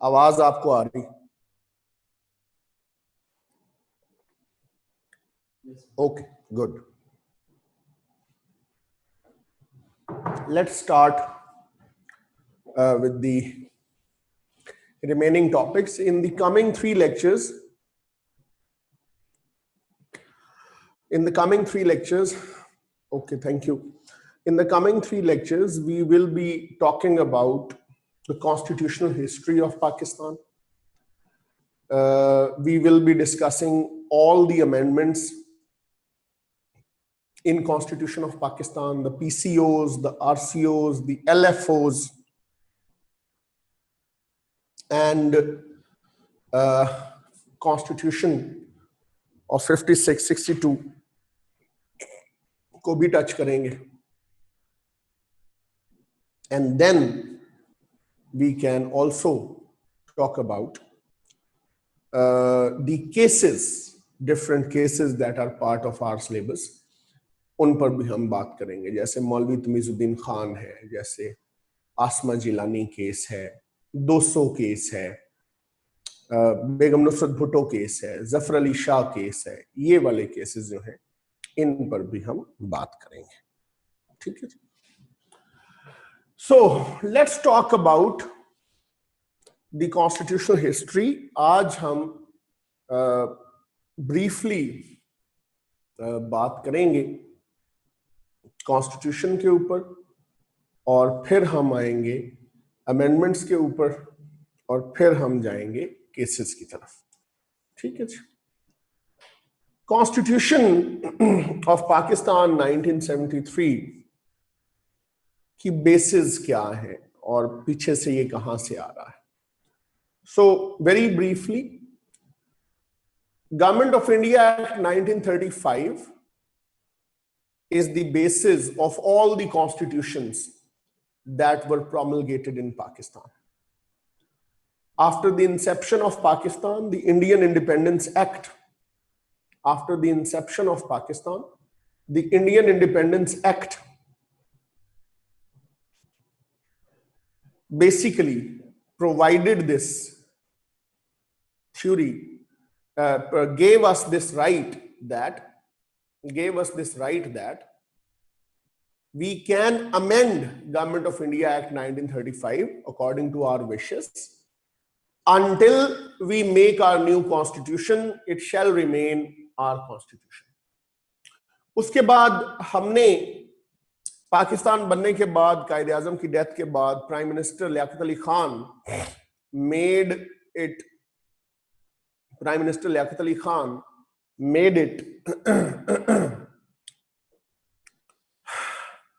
आवाज आपको आ रही? Okay, good. Let's start with the remaining topics in the coming three lectures. Okay, thank you. In the coming three lectures, we will be talking about the constitutional history of Pakistan. We will be discussing all the amendments in Constitution of Pakistan, the PCOs, the RCOs, the LFOs, and Constitution of 56-62 को भी touch करेंगे. And then we can also talk about the cases, different cases that are part of our syllabus. उन पर भी हम बात करेंगे, जैसे मौलवी तमीजुद्दीन खान है, जैसे आसमा जिलानी केस है, 200 केस है, बेगम नुसरत भुट्टो केस है, जफर अली शाह केस है. ये वाले केसेस जो हैं इन पर भी हम बात करेंगे. ठीक है. So let's talk about the constitutional history. आज हम briefly बात करेंगे कॉन्स्टिट्यूशन के ऊपर, और फिर हम आएंगे अमेंडमेंट्स के ऊपर, और फिर हम जाएंगे केसेस की तरफ. ठीक है जी. कॉन्स्टिट्यूशन ऑफ पाकिस्तान 1973 की बेसिस क्या है और पीछे से ये कहां से आ रहा है. So very briefly, government of India act 1935 is the basis of all the constitutions that were promulgated in Pakistan. After the inception of Pakistan, the Indian Independence Act, basically provided this theory, gave us this right that we can amend Government of India Act 1935 according to our wishes. Until we make our new constitution, it shall remain our constitution. उसके बाद हमने पाकिस्तान बनने के बाद, कायदे आजम की death के बाद, prime minister Liaquat Ali Khan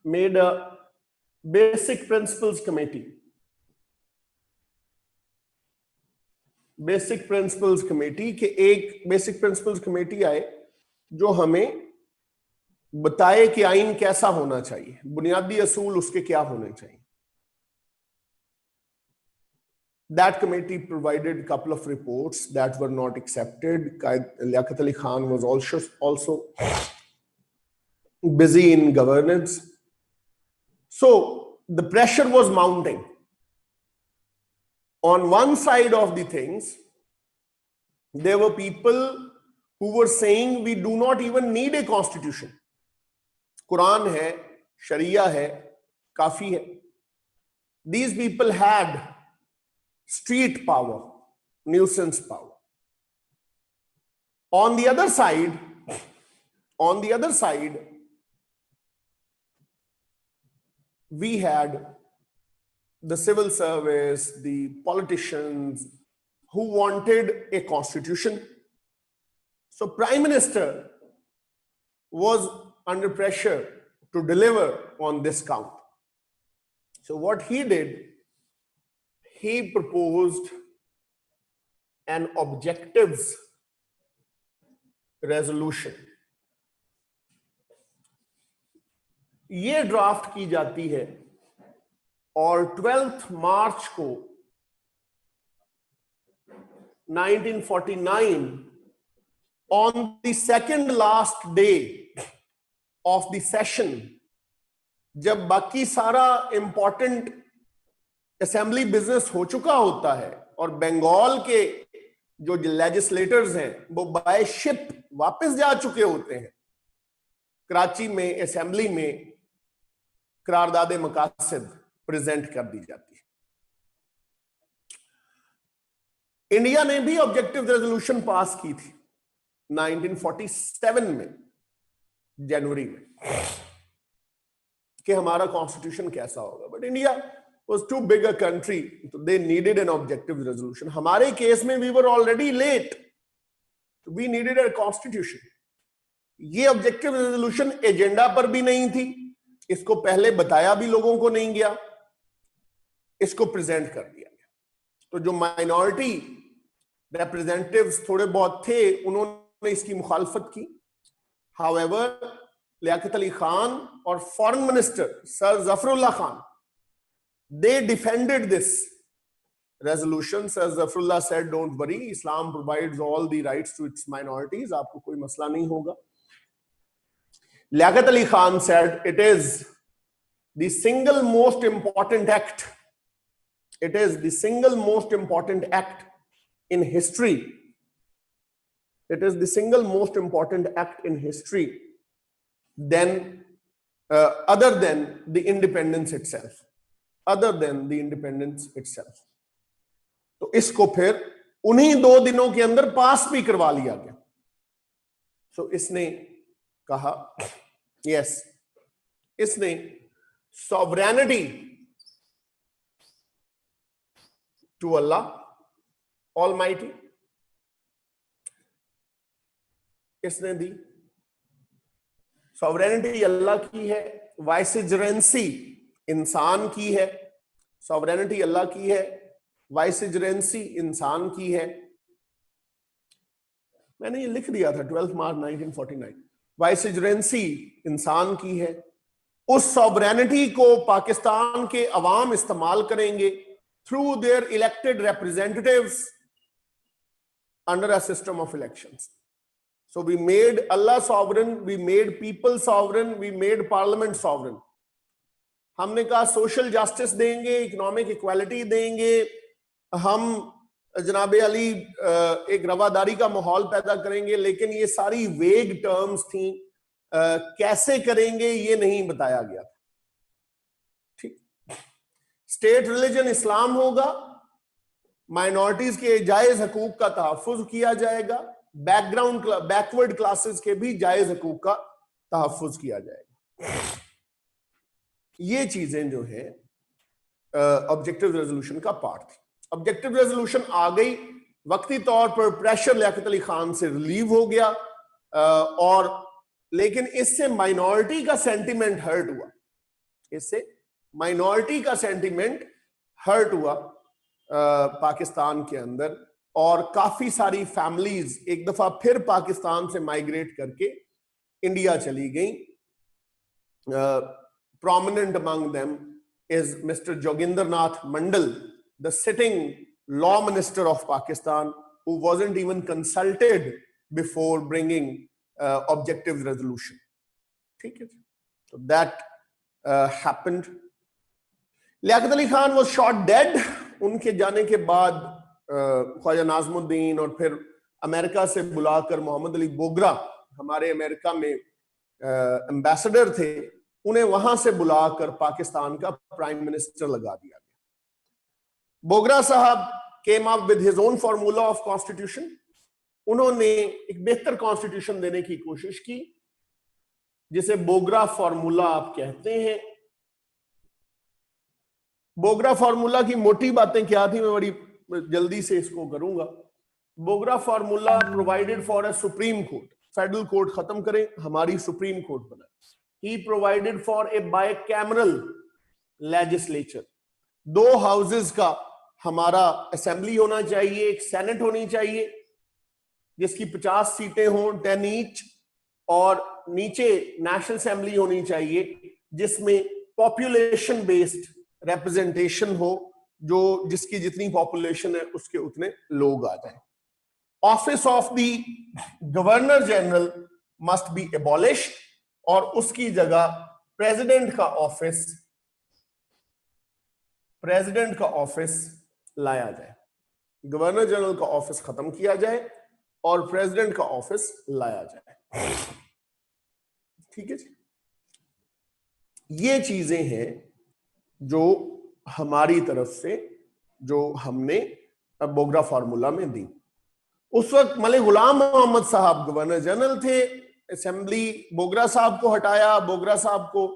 made a basic principles committee. के एक बेसिक प्रिंसिपल्स कमेटी आए जो हमें बताए कि आइन कैसा होना चाहिए, बुनियादी असूल उसके क्या होने चाहिए. That committee provided a couple of reports that were not accepted. Liaquat Ali Khan was also busy in governance. So the pressure was mounting. On one side of the things, there were people who were saying we do not even need a constitution. Quran hai, Sharia hai, kafi hai. These people had street power, nuisance power. On the other side, we had the civil service, the politicians who wanted a constitution. So Prime Minister was under pressure to deliver on this count. So what he did, he proposed an objectives resolution. ये draft की जाती है और 12 मार्च को 1949, on the second last day of the session, जब बाकी सारा important assembly business हो चुका होता है और बंगाल के जो लेजिस्लेटर्स हैं वो बाय शिप वापस जा चुके होते हैं, कराची में असेंबली में करारदाद मकासद प्रेजेंट कर दी जाती है। इंडिया ने भी ऑब्जेक्टिव रेजोल्यूशन पास की थी 1947 में जनवरी में कि हमारा कॉन्स्टिट्यूशन कैसा होगा, but India was too big a country, so they needed an objective resolution. हमारे केस में we were already late, so we needed a constitution. ये ऑब्जेक्टिव रेजोल्यूशन एजेंडा पर भी नहीं थी, इसको पहले बताया भी लोगों को नहीं गया, इसको प्रेजेंट कर दिया गया। तो जो माइनॉरिटी रिप्रेजेंटेटिव्स थोड़े बहुत थे उन्होंने इसकी मुखालफत की। हाउएवर लियाकत अली खान और foreign minister sir Zafrullah Khan, they defended this resolution. Sir Zafrullah said, don't worry, Islam provides all the rights to its minorities, आपको कोई मसला नहीं होगा। Liaquat Ali Khan said, it is the single most important act, it is the single most important act in history, it is the single most important act in history then other than the independence itself, other than the independence itself. तो इसको फिर उन्हीं 2 दिनों के अंदर पास भी करवा लिया गया। सो इसने कहा यस, इसने सॉवरेनिटी टू अल्लाह ऑलमाइटी इसने दी। सॉवरेनिटी अल्लाह की है, वाइसरेंसी इंसान की है, सॉवरेनिटी अल्लाह की है, वाइसरेंसी इंसान की है। मैंने ये लिख दिया था 12 मार्च 1949, वाइसरेंसी इंसान की है। उस सॉवरेनिटी को पाकिस्तान के अवाम इस्तेमाल करेंगे through their elected representatives under a system of elections. So we made Allah sovereign, we made people sovereign, we made parliament sovereign. हमने कहा सोशल जस्टिस देंगे, इकोनॉमिक इक्वालिटी देंगे, हम जनाब अली एक रवादारी का माहौल पैदा करेंगे, लेकिन ये सारी वेग टर्म्स थी, कैसे करेंगे ये नहीं बताया गया था। ठीक, स्टेट रिलीजन इस्लाम होगा, माइनॉरिटीज के जायज हकूक का तहफ्फुज किया जाएगा, बैकवर्ड क्लासेस के भी जायज हकूक का तहफ्फुज किया जाएगा। ये चीजें जो है ऑब्जेक्टिव रेजोल्यूशन का पार्ट थी। ऑब्जेक्टिव रेजोल्यूशन आ गई, वक्ती तौर पर प्रेशर लियाकत अली खान से रिलीव हो गया, और लेकिन इससे माइनॉरिटी का सेंटिमेंट हर्ट हुआ, इससे माइनॉरिटी का सेंटिमेंट हर्ट हुआ पाकिस्तान के अंदर, और काफी सारी फैमिलीज एक दफा फिर पाकिस्तान से माइग्रेट करके इंडिया चली गई। prominent among them is Mr. Joginder Nath Mandal, the sitting law minister of Pakistan, who wasn't even consulted before bringing objective resolution. ठीक है, so that happened. Liaquat Ali Khan was shot dead. उनके जाने के बाद ख्वाजा नाज़मुद्दीन और फिर अमेरिका से बुलाकर मोहम्मद अली बोगरा, हमारे अमेरिका में एम्बेसडर थे, उन्हें वहां से बुलाकर पाकिस्तान का प्राइम मिनिस्टर लगा दिया गया। बोगरा साहब came up with his own formula of constitution. उन्होंने एक बेहतर कॉन्स्टिट्यूशन देने की कोशिश की, जिसे बोगरा फार्मूला आप कहते हैं। बोगरा फार्मूला की मोटी बातें क्या थी, मैं बड़ी जल्दी से इसको करूंगा। Bogra formula provided for a supreme court, federal court खत्म करें, हमारी सुप्रीम कोर्ट बना। He provided for a bicameral legislature, 2 houses का हमारा असेंबली होना चाहिए, एक सेनेट होनी चाहिए जिसकी 50 सीटें हों 10 ईच, और नीचे नेशनल असेंबली होनी चाहिए जिसमें पॉपुलेशन बेस्ड रिप्रेजेंटेशन हो, जो जिसकी जितनी पॉपुलेशन है उसके उतने लोग आ जाए। Office of the governor general must be abolished, और उसकी जगह प्रेसिडेंट का ऑफिस लाया जाए। गवर्नर जनरल का ऑफिस खत्म किया जाए और प्रेसिडेंट का ऑफिस लाया जाए। ठीक है जी, ये चीजें हैं जो हमारी तरफ से जो हमने बोगरा फार्मूला में दी। उस वक्त मलिक गुलाम मोहम्मद साहब गवर्नर जनरल थे, असेंबली बोगरा साहब को हटाया, बोगरा साहब को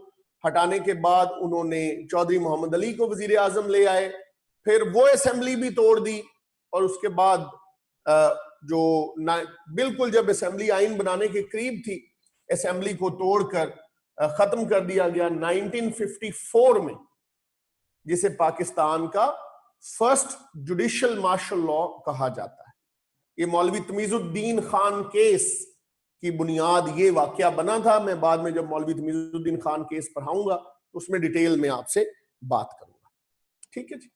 हटाने के बाद उन्होंने चौधरी मोहम्मद अली को वजीर आजम ले आए, फिर वो असेंबली भी तोड़ दी और उसके बाद जो बिल्कुल जब असेंबली आइन बनाने के करीब थी, असेंबली को तोड़कर खत्म कर दिया गया 1954 में, जिसे पाकिस्तान का फर्स्ट जुडिशियल मार्शल लॉ कहा जाता है। ये मौलवी तमीजुद्दीन खान केस की बुनियाद ये वाकया बना था। मैं बाद में जब मौलवी तमीजुद्दीन खान केस पढ़ाऊंगा उसमें डिटेल में आपसे बात करूंगा। ठीक है जी।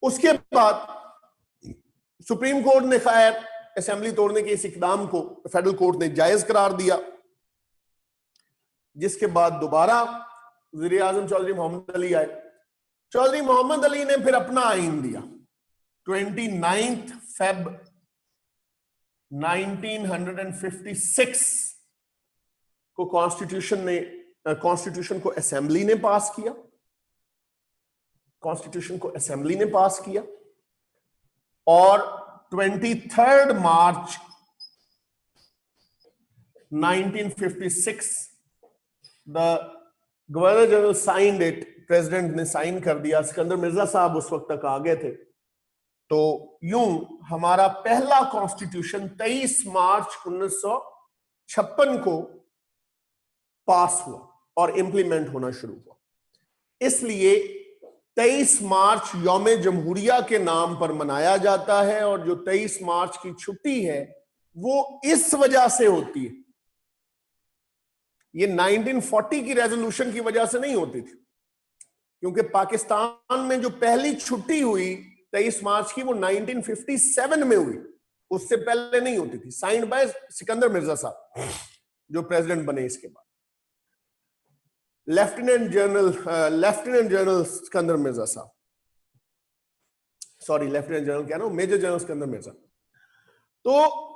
उसके बाद सुप्रीम कोर्ट ने खैर असेंबली तोड़ने के इस इकदाम को फेडरल कोर्ट ने जायज करार दिया, जिसके बाद दोबारा वज़ीर आज़म चौधरी मोहम्मद अली आए। चौधरी मोहम्मद अली ने फिर अपना आइन दिया 29 फेब 1956 को कॉन्स्टिट्यूशन को असेंबली ने पास किया, कॉन्स्टिट्यूशन को असेंबली ने पास किया और 23 मार्च 1956 the governor general signed it, president ने साइन कर दिया। सिकंदर मिर्जा साहब उस वक्त तक आ गए थे। तो यूं हमारा पहला कॉन्स्टिट्यूशन 23 मार्च 1956 को पास हुआ और इंप्लीमेंट होना शुरू हुआ। इसलिए 23 मार्च यौम जमहूरिया के नाम पर मनाया जाता है और जो 23 मार्च की छुट्टी है वो इस वजह से होती है, ये 1940 की रेजोल्यूशन की वजह से नहीं होती थी, क्योंकि पाकिस्तान में जो पहली छुट्टी हुई 23 मार्च की वो 1957 में हुई, उससे पहले नहीं होती थी। साइंड बाय सिकंदर मिर्जा साहब जो प्रेसिडेंट बने इसके बाद। लेफ्टिनेंट जनरल सिकंदर मिर्जा साहब, सॉरी लेफ्टिनेंट जनरल क्या ना, मेजर जनरल सिकंदर मिर्जा। तो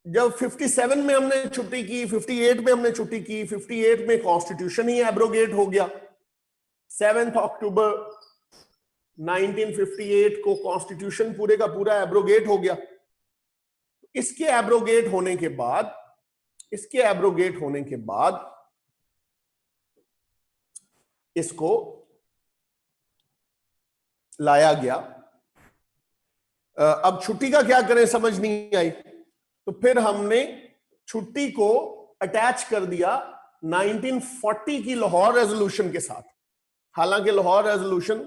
जब 57 में हमने छुट्टी की, 58 में हमने छुट्टी की, 58 में कॉन्स्टिट्यूशन ही एब्रोगेट हो गया। 7 अक्टूबर 1958 को कॉन्स्टिट्यूशन पूरे का पूरा एब्रोगेट हो गया। इसके एब्रोगेट होने के बाद इसको लाया गया। अब छुट्टी का क्या करें समझ नहीं आई, तो फिर हमने छुट्टी को अटैच कर दिया 1940 की लाहौर रेजोल्यूशन के साथ। हालांकि लाहौर रेजोल्यूशन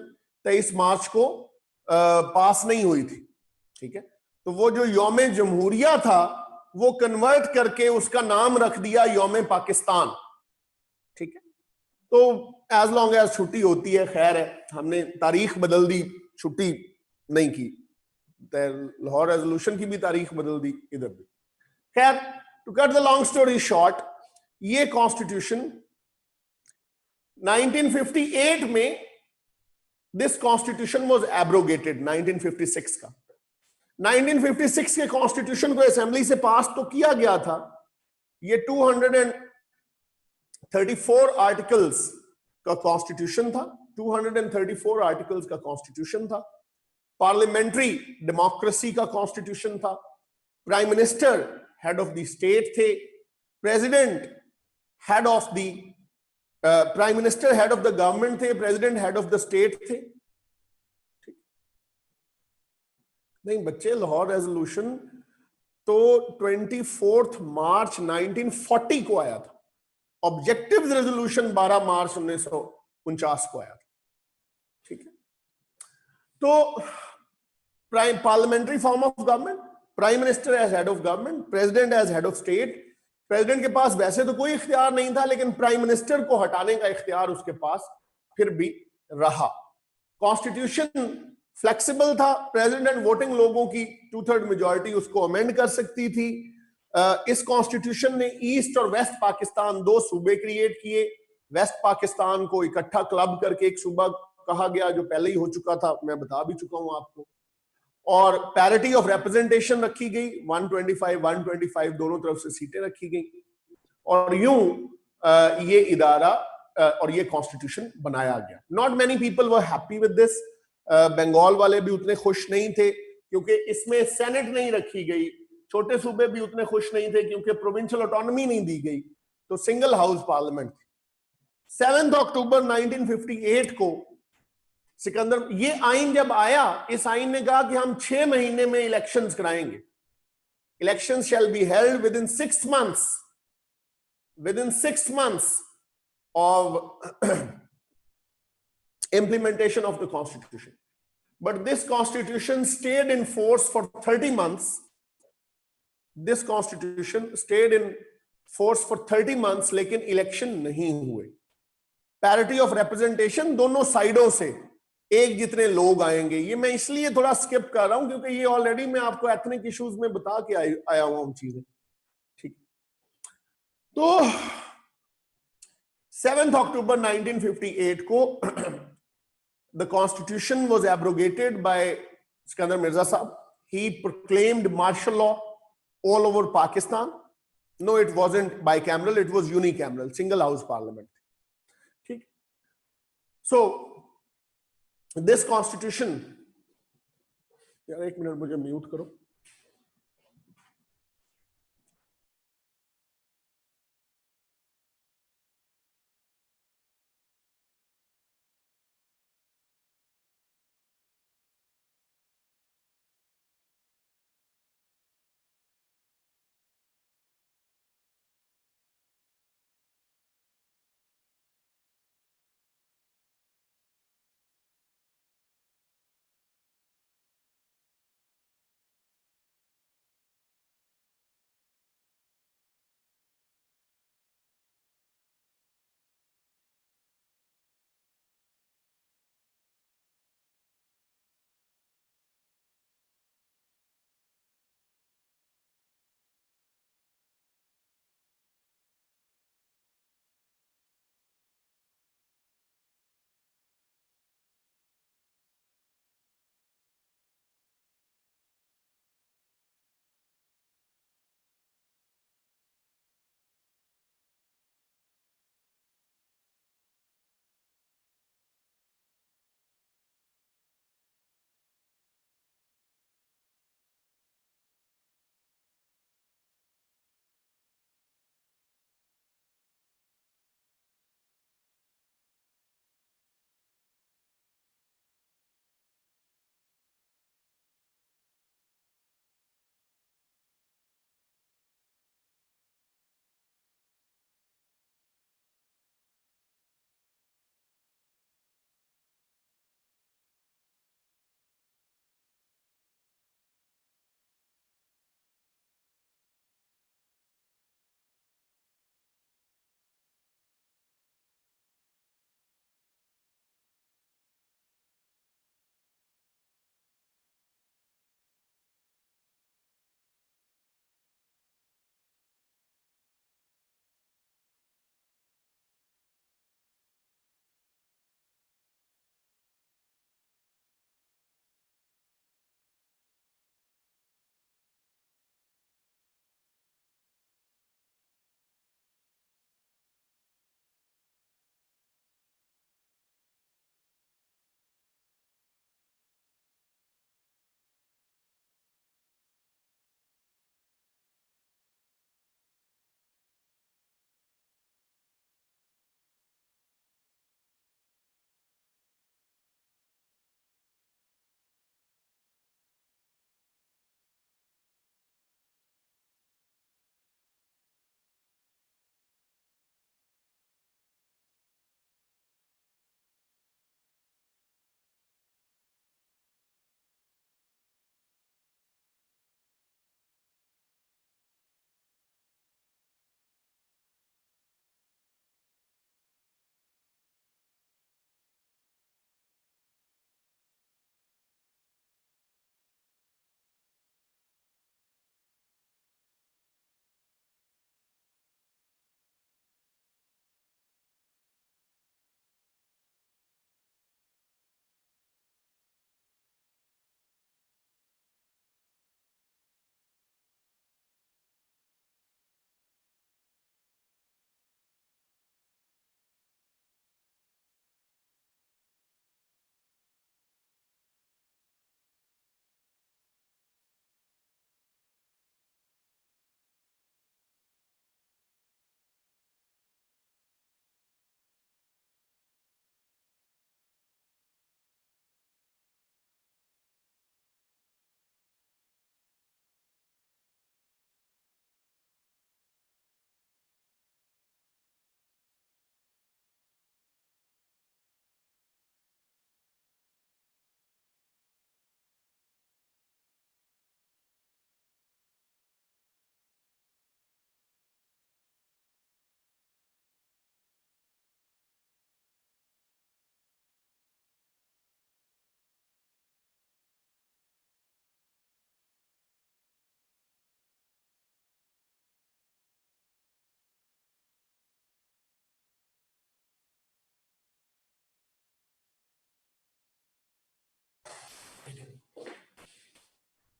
23 मार्च को पास नहीं हुई थी, ठीक है। तो वो जो यौम जमहूरिया था वो कन्वर्ट करके उसका नाम रख दिया यौम पाकिस्तान, ठीक है। तो एज लॉन्ग एज छुट्टी होती है, खैर है, हमने तारीख बदल दी, छुट्टी नहीं की। लाहौर रेजोल्यूशन की भी तारीख बदल दी, इधर भी। खैर, to cut the long story short, ये कॉन्स्टिट्यूशन 1958 में दिस कॉन्स्टिट्यूशन वाज एब्रोगेटेड। 1956 का 1956 के कॉन्स्टिट्यूशन को असेंबली से पास तो किया गया था। ये 234 आर्टिकल्स का कॉन्स्टिट्यूशन था, 234 आर्टिकल्स का कॉन्स्टिट्यूशन था। पार्लियामेंट्री डेमोक्रेसी का कॉन्स्टिट्यूशन था। Prime minister head of the state थे, president head of the prime minister head of the government थे, president head of the state थे। नहीं बच्चे, लाहौर रेजोल्यूशन तो 24 मार्च 1940 को आया था। ऑब्जेक्टिव रेजोल्यूशन 12 मार्च 1949 को आया था, ठीक है। तो parliamentary form of government, prime minister as head of government, president as head of state. President के पास वैसे तो कोई इख्तियार नहीं था, लेकिन प्राइम मिनिस्टर को हटाने का इख्तियार उसके पास फिर भी रहा। कॉन्स्टिट्यूशन फ्लेक्सिबल था, प्रेसिडेंट वोटिंग लोगों की 2/3 मेजॉरिटी उसको अमेंड कर सकती थी। इस कॉन्स्टिट्यूशन ने ईस्ट और वेस्ट पाकिस्तान 2 सूबे क्रिएट किए। वेस्ट पाकिस्तान को इकट्ठा क्लब करके एक सूबा कहा गया, जो पहले ही हो चुका था, मैं बता भी चुका हूं आपको। और पैरिटी ऑफ रिप्रेजेंटेशन रखी गई, 125 125 दोनों तरफ से सीटें रखी गई, और यूं ये इदारा और ये कॉन्स्टिट्यूशन बनाया गया। Not many people were happy with this. Bengal वाले भी उतने खुश नहीं थे क्योंकि इसमें सेनेट नहीं रखी गई, छोटे सूबे भी उतने खुश नहीं थे क्योंकि प्रोविंशियल ऑटोनॉमी नहीं दी गई, तो सिंगल हाउस पार्लियामेंट। 7 अक्टूबर 1958 को सिकंदर, ये आइन जब आया, इस आइन ने कहा कि हम 6 महीने में इलेक्शंस कराएंगे। Elections shall be held with in 6 months, within 6 months of implementation of the constitution. But this constitution stayed in force for 30 months. This constitution stayed in force for 30 months, लेकिन इलेक्शन नहीं हुए। Parity of representation दोनों साइडों से एक जितने लोग आएंगे। ये मैं इसलिए थोड़ा स्किप कर रहा हूं क्योंकि ये ऑलरेडी मैं आपको एथनिक इश्यूज में बता के आया हुआ हूं चीजें, ठीक। तो 7 October 1958 को the constitution was abrogated by Sikandar Mirza Sahab. He proclaimed martial law all over Pakistan. No, it wasn't bicameral, it was unicameral, single house parliament. ठीक। So this constitution, यार एक मिनट मुझे म्यूट करो।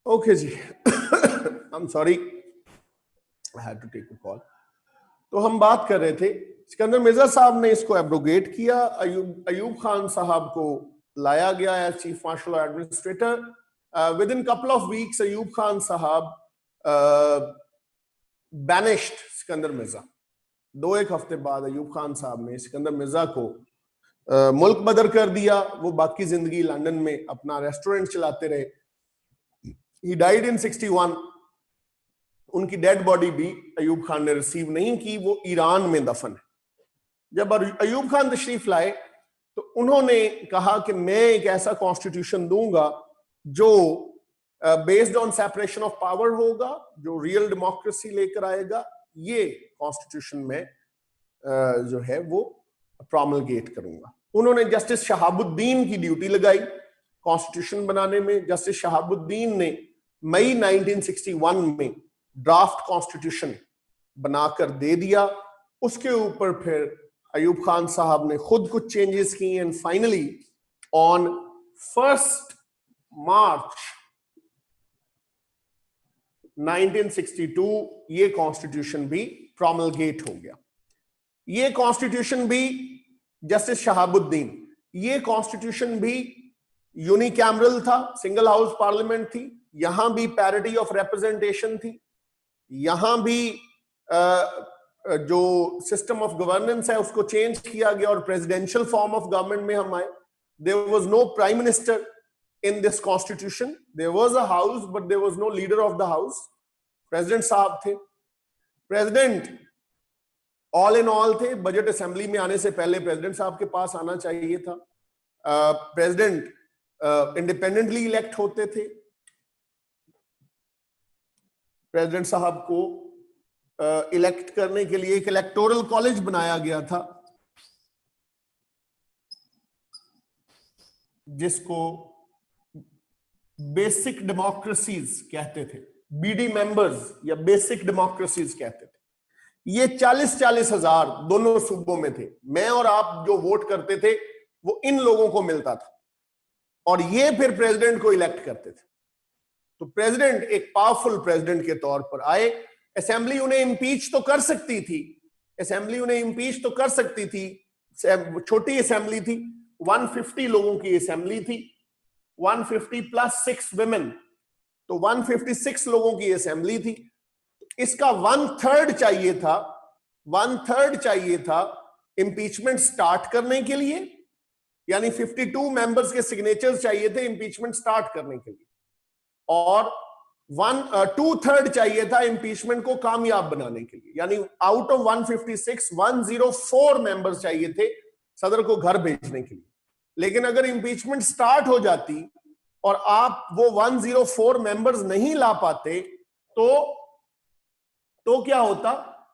Okay जी, I am sorry, I had to take a call. तो हम बात कर रहे थे, सिकंदर मिर्जा साहब ने इसको एब्रोगेट किया, अयूब खान साहब को लाया गया as chief martial administrator. With in couple of weeks Ayub Khan साहब बैनिश्ड सिकंदर मिर्जा। 2-1 हफ्ते बाद अयूब खान साहब ने सिकंदर मिर्जा को मुल्क बदर कर दिया। वो बाकी जिंदगी लंदन में अपना रेस्टोरेंट चलाते रहे। He died in 61। उनकी डेड बॉडी भी अयूब खान ने रिसीव नहीं की, वो ईरान में दफन है। जब अयूब खान तशरीफ लाए तो उन्होंने कहा कि मैं एक ऐसा कॉन्स्टिट्यूशन दूंगा जो based on separation of power होगा, जो रियल डेमोक्रेसी लेकर आएगा। ये कॉन्स्टिट्यूशन में जो है वो प्रोमलगेट करूंगा। उन्होंने जस्टिस शहाबुद्दीन की ड्यूटी लगाई कॉन्स्टिट्यूशन बनाने में। जस्टिस शहाबुद्दीन ने मई 1961 में ड्राफ्ट कॉन्स्टिट्यूशन बनाकर दे दिया। उसके ऊपर फिर अयूब खान साहब ने खुद कुछ चेंजेस किए एंड फाइनली ऑन 1 मार्च 1962 ये कॉन्स्टिट्यूशन भी प्रोमलगेट हो गया। ये कॉन्स्टिट्यूशन भी जस्टिस शहाबुद्दीन, ये कॉन्स्टिट्यूशन भी यूनिकैमरल था, सिंगल हाउस पार्लियामेंट थी। यहां भी पैरिटी ऑफ रिप्रेजेंटेशन थी। यहां भी जो सिस्टम ऑफ गवर्नेंस है उसको चेंज किया गया और प्रेसिडेंशियल फॉर्म ऑफ गवर्नमेंट में हम आए। There was no prime minister in this constitution. There was a house but there was no leader of the house. President साहब थे। प्रेसिडेंट ऑल इन ऑल थे। बजट असेंबली में आने से पहले प्रेसिडेंट साहब के पास आना चाहिए था। प्रेसिडेंट इंडिपेंडेंटली इलेक्ट होते थे। प्रेसिडेंट साहब को इलेक्ट करने के लिए एक इलेक्टोरल कॉलेज बनाया गया था जिसको बेसिक डेमोक्रेसीज कहते थे, बीडी मेंबर्स या बेसिक डेमोक्रेसीज कहते थे। ये 40-40 हजार दोनों सूबों में थे। मैं और आप जो वोट करते थे वो इन लोगों को मिलता था और ये फिर प्रेसिडेंट को इलेक्ट करते थे। तो प्रेसिडेंट एक पावरफुल प्रेसिडेंट के तौर पर आए। असेंबली उन्हें इंपीच तो कर सकती थी, असेंबली उन्हें इंपीच तो कर सकती थी। छोटी असेंबली थी, 150 लोगों की असेंबली थी, 150 प्लस 6 विमेन, तो 156 लोगों की असेंबली थी। इसका 1/3 चाहिए था, 1/3 चाहिए था इंपीचमेंट स्टार्ट करने के लिए, यानी 52 मेंबर्स के सिग्नेचर्स चाहिए थे इंपीचमेंट स्टार्ट करने के लिए, और 2/3 चाहिए था इंपीचमेंट को कामयाब बनाने के लिए। यानी आउट ऑफ 156 104 मेंबर्स चाहिए थे सदर को घर भेजने के लिए। लेकिन अगर इंपीचमेंट स्टार्ट हो जाती और आप वो 104 मेंबर्स नहीं ला पाते तो क्या होता?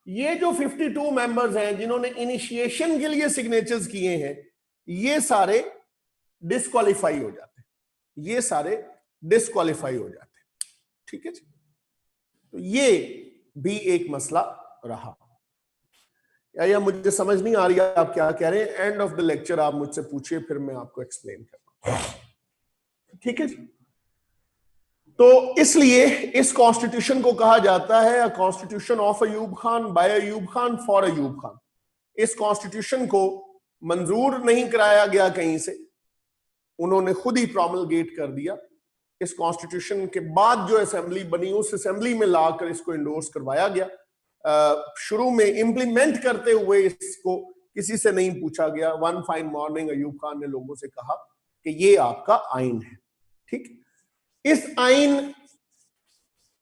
ये जो 52 मेंबर्स हैं जिन्होंने इनिशिएशन के लिए सिग्नेचर्स किए हैं, ये सारे डिस्क्वालीफाई हो जाते, ये सारे डिस्क्वालीफाई हो जाते। ठीक है जी। तो ये भी एक मसला रहा। या मुझे समझ नहीं आ रही आप क्या कह रहे हैं? एंड ऑफ द लेक्चर आप मुझसे पूछिए, फिर मैं आपको एक्सप्लेन करता हूं। ठीक है जी। तो इसलिए इस कॉन्स्टिट्यूशन को कहा जाता है a constitution of Ayub Khan by Ayub Khan for Ayub Khan. इस कॉन्स्टिट्यूशन को मंजूर नहीं कराया गया कहीं से, उन्होंने खुद ही प्रोमलगेट कर दिया। इस कॉन्स्टिट्यूशन के बाद जो असेंबली बनी उस असेंबली में लाकर इसको इंडोर्स करवाया गया। शुरू में इंप्लीमेंट करते हुए इसको किसी से नहीं पूछा गया। One fine morning Ayub Khan ने लोगों से कहा कि ये आपका आइन है। ठीक, इस आइन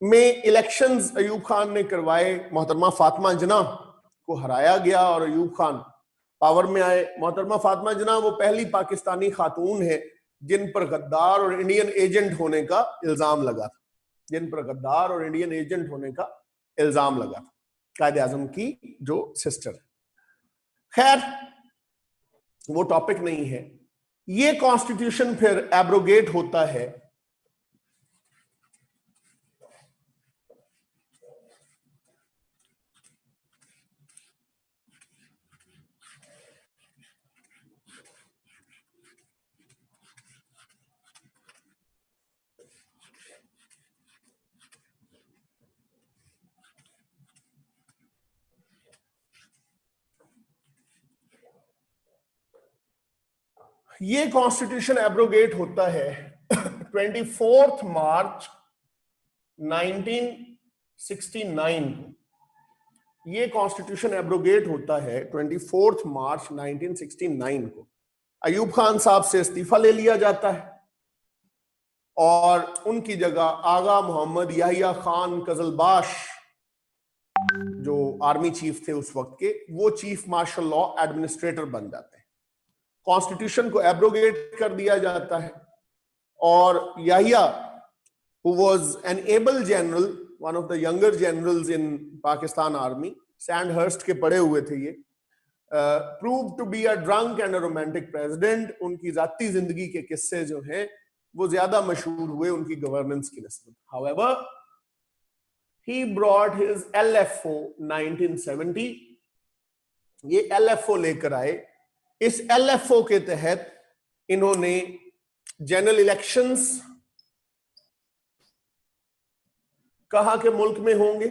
में इलेक्शंस अयूब खान ने करवाए। मोहतरमा फातिमा जिन्ना को हराया गया और अयूब खान पावर में आए। मोहतरमा फातिमा जिन्ना वो पहली पाकिस्तानी खातून है जिन पर गद्दार और इंडियन एजेंट होने का इल्जाम लगा था, जिन पर गद्दार और इंडियन एजेंट होने का इल्जाम लगा था, कायदे आजम की जो सिस्टर। खैर वो टॉपिक नहीं है। ये कॉन्स्टिट्यूशन फिर एब्रोगेट होता है ये कॉन्स्टिट्यूशन एब्रोगेट होता है 24 मार्च 1969 को। ये कॉन्स्टिट्यूशन एब्रोगेट होता है 24 मार्च 1969 को। अयूब खान साहब से इस्तीफा ले लिया जाता है और उनकी जगह आगा मोहम्मद याहिया खान कजलबाश, जो आर्मी चीफ थे उस वक्त के, वो चीफ मार्शल लॉ एडमिनिस्ट्रेटर बन जाते हैं। कॉन्स्टिट्यूशन को एब्रोगेट कर दिया जाता है और Yahya, who was an able general, one of the younger generals in Pakistan Army, Sandhurst के पढ़े हुए थे ये, proved to be a drunk and a romantic president। उनकी जाती जिंदगी के किस्से जो हैं वो ज्यादा मशहूर हुए उनकी गवर्नेंस की निस्बत। However, he brought his LFO 1970। ये LFO लेकर आए। इस LFO के तहत इन्होंने जनरल इलेक्शंस कहा के मुल्क में होंगे,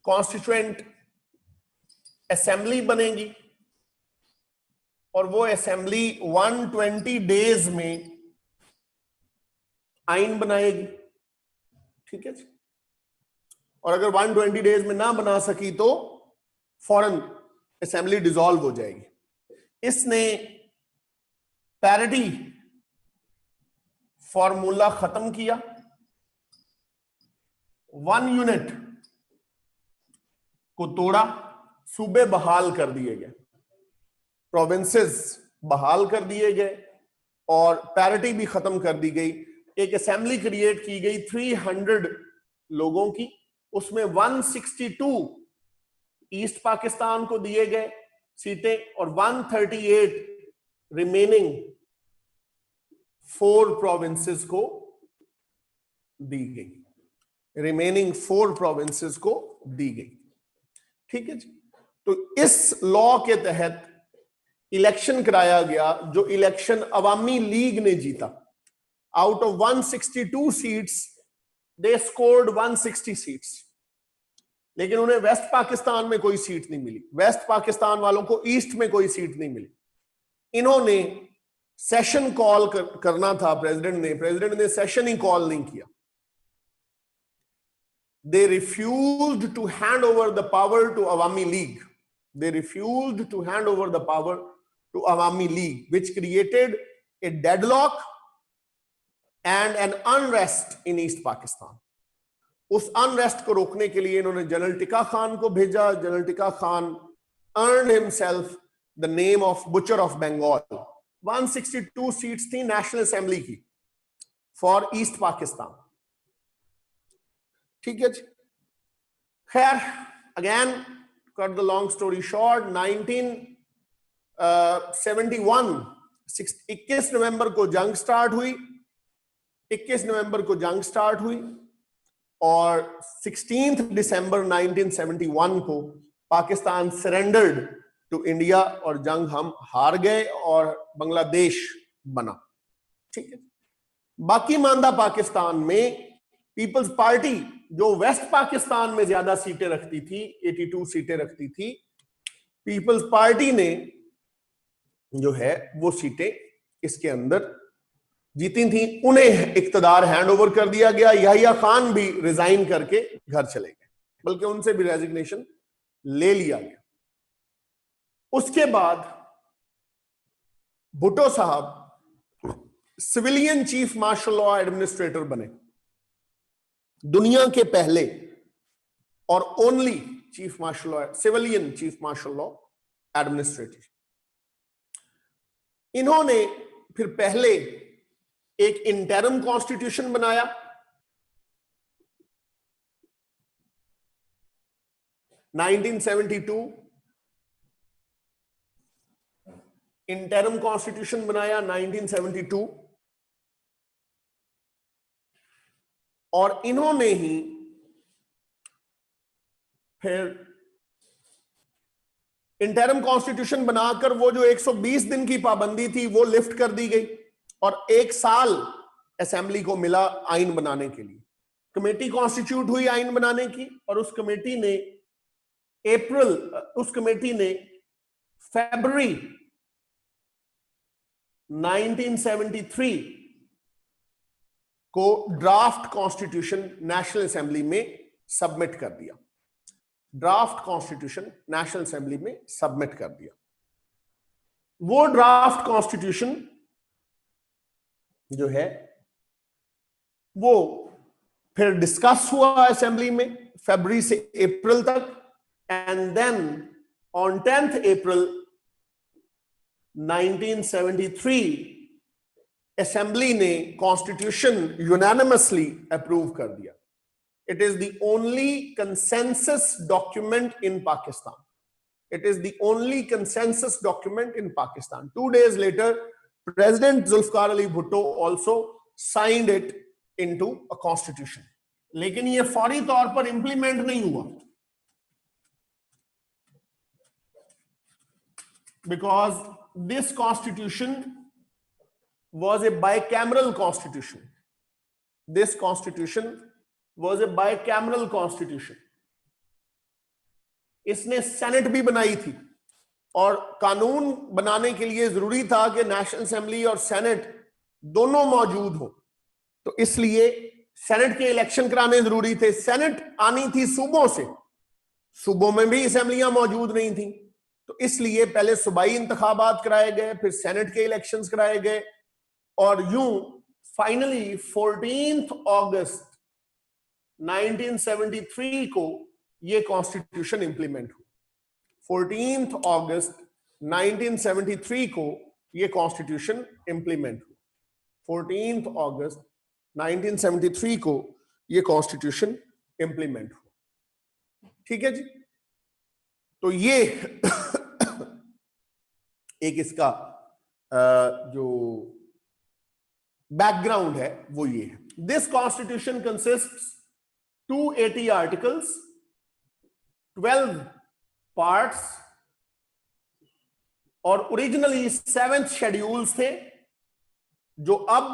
कॉन्स्टिट्यूएंट असेंबली बनेगी और वो असेंबली 120 डेज में आइन बनाएगी। ठीक है जी। और अगर 120 डेज में ना बना सकी तो फौरन असेंबली डिसॉल्व हो जाएगी। इसने पैरिटी फॉर्मूला खत्म किया, 1 यूनिट को तोड़ा, सूबे बहाल कर दिए गए, प्रोविंसेस बहाल कर दिए गए और पैरिटी भी खत्म कर दी गई। एक असेंबली क्रिएट की गई 300 लोगों की, उसमें 162 ईस्ट पाकिस्तान को दिए गए सीटें और 138 रिमेनिंग 4 प्रोविंसेस को दी गई, रिमेनिंग 4 प्रोविंसेस को दी गई। ठीक है जी। तो इस लॉ के तहत इलेक्शन कराया गया, जो इलेक्शन अवामी लीग ने जीता। Out of 162 seats they scored 160 seats, लेकिन उन्हें वेस्ट पाकिस्तान में कोई सीट नहीं मिली। वेस्ट पाकिस्तान वालों को ईस्ट में कोई सीट नहीं मिली। इन्होंने सेशन कॉल करना था प्रेसिडेंट ने सेशन ही कॉल नहीं किया। They refused to hand over the power to Awami League. They refused to hand over the power to Awami League, which created a deadlock and an unrest in East Pakistan. उस unrest को रोकने के लिए इन्होंने general टिका खान को भेजा। General टिका Khan earned himself the name of Butcher of Bengal। 162 seats थी नेशनल असेंबली की फॉर ईस्ट पाकिस्तान। ठीक है जी। खैर, again cut the long story short, 1971 21 नवंबर को जंग स्टार्ट हुई। 21 नवंबर को जंग स्टार्ट हुई और 16 दिसंबर 1971 को पाकिस्तान सरेंडर्ड टू इंडिया और जंग हम हार गए और बांग्लादेश बना। ठीक है। बाकी मानदा पाकिस्तान में पीपल्स पार्टी, जो वेस्ट पाकिस्तान में ज्यादा सीटें रखती थी, 82 सीटें रखती थी, पीपल्स पार्टी ने जो है वो सीटें इसके अंदर जीती थी। उन्हें इक्तदार हैंडओवर कर दिया गया। याहिया खान भी रिजाइन करके घर चले गए, बल्कि उनसे भी रेजिग्नेशन ले लिया गया। उसके बाद भुट्टो साहब civilian chief martial law administrator बने, दुनिया के पहले और only chief martial law, civilian chief martial law administrator. इन्होंने फिर पहले एक इंटरम कॉन्स्टिट्यूशन बनाया, इंटरम कॉन्स्टिट्यूशन बनाया 1972 और इन्होंने ही फिर इंटरम कॉन्स्टिट्यूशन बनाकर वो जो 120 दिन की पाबंदी थी वो लिफ्ट कर दी गई और 1 साल असेंबली को मिला आइन बनाने के लिए। कमेटी कॉन्स्टिट्यूट हुई आइन बनाने की और उस कमेटी ने फरवरी 1973 को ड्राफ्ट कॉन्स्टिट्यूशन नेशनल असेंबली में सबमिट कर दिया। ड्राफ्ट कॉन्स्टिट्यूशन नेशनल असेंबली में सबमिट कर दिया। वो ड्राफ्ट कॉन्स्टिट्यूशन जो है वो फिर डिस्कस हुआ असेंबली में फरवरी से अप्रैल तक, and then on 10th April 1973 assembly ने कॉन्स्टिट्यूशन यूनानिमसली अप्रूव कर दिया। It is the only consensus document in Pakistan. It is the only consensus document in Pakistan. 2 days later, President Zulfikar Ali Bhutto also signed it into a constitution. लेकिन ये फौरी तौर पर implement नहीं हुआ, because this constitution was a bicameral constitution. This constitution was a bicameral constitution. इसने senate भी बनाई थी, और कानून बनाने के लिए जरूरी था कि नेशनल असेंबली और सेनेट दोनों मौजूद हो, तो इसलिए सेनेट के इलेक्शन कराने जरूरी थे। सेनेट आनी थी सूबों से, सूबों में भी असेंबलियां मौजूद नहीं थी, तो इसलिए पहले सूबाई इंतखाबात कराए गए, फिर सेनेट के इलेक्शंस कराए गए, और यूं फाइनली 14 अगस्त 1973 को ये कॉन्स्टिट्यूशन इंप्लीमेंट हुआ। 14 अगस्त 1973 को ये कॉन्स्टिट्यूशन इंप्लीमेंट हुआ। 14 अगस्त 1973 को ये कॉन्स्टिट्यूशन इंप्लीमेंट हुआ। ठीक है जी, तो ये एक इसका जो बैकग्राउंड है वो ये है। This constitution consists 280 articles, 12 parts, और ओरिजिनली 7 शेड्यूल्स थे जो अब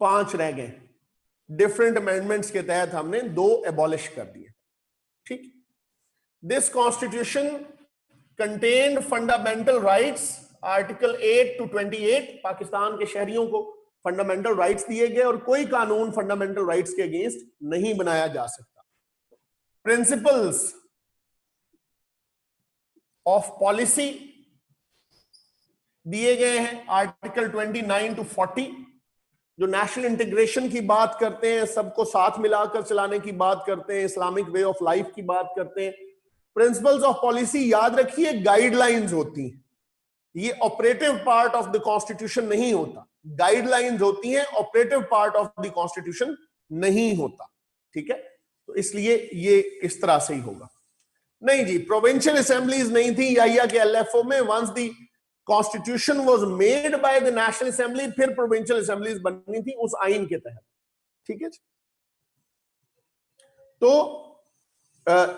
5 रह गए। डिफरेंट अमेंडमेंट्स के तहत हमने 2 एबॉलिश कर दिए। ठीक, this constitution contained fundamental rights, article 8 to 28 Pakistan के शहरियों को फंडामेंटल राइट्स दिए गए, और कोई कानून फंडामेंटल राइट्स के अगेंस्ट नहीं बनाया जा सकता। प्रिंसिपल्स ऑफ पॉलिसी दिए गए हैं, आर्टिकल 29 to 40 जो नेशनल इंटीग्रेशन की बात करते हैं, सबको साथ मिलाकर चलाने की बात करते हैं, इस्लामिक वे ऑफ लाइफ की बात करते हैं। प्रिंसिपल्स ऑफ पॉलिसी याद रखिए गाइडलाइंस होती हैं, ये operative part of the constitution नहीं होता। गाइडलाइंस होती हैं, operative part of the constitution नहीं होता। ठीक है, तो इसलिए ये इस तरह से ही होगा। नहीं जी, प्रोविंशियल असेंबलीज नहीं थी या के एलएफओ में। Once the constitution was made by the national assembly, फिर प्रोविंशियल असेंबलीज बननी थी उस आइन के तहत। ठीक है जी, तो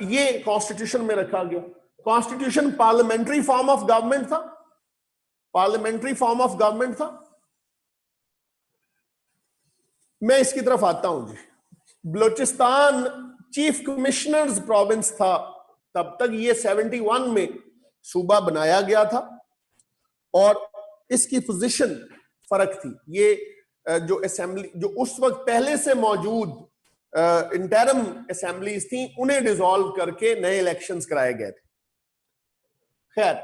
ये कॉन्स्टिट्यूशन में रखा गया। Constitution parliamentary form of government था, पार्लियामेंट्री फॉर्म ऑफ गवर्नमेंट था। मैं इसकी तरफ आता हूं जी। बलूचिस्तान चीफ कमिश्नर्स प्रोविंस था तब तक, ये 71 में सूबा बनाया गया था, और इसकी पोजीशन फर्क थी। ये जो असेंबली जो उस वक्त पहले से मौजूद इंटरम असेंबलीज थी, उन्हें डिसॉल्व करके नए इलेक्शंस कराए गए थे। खैर,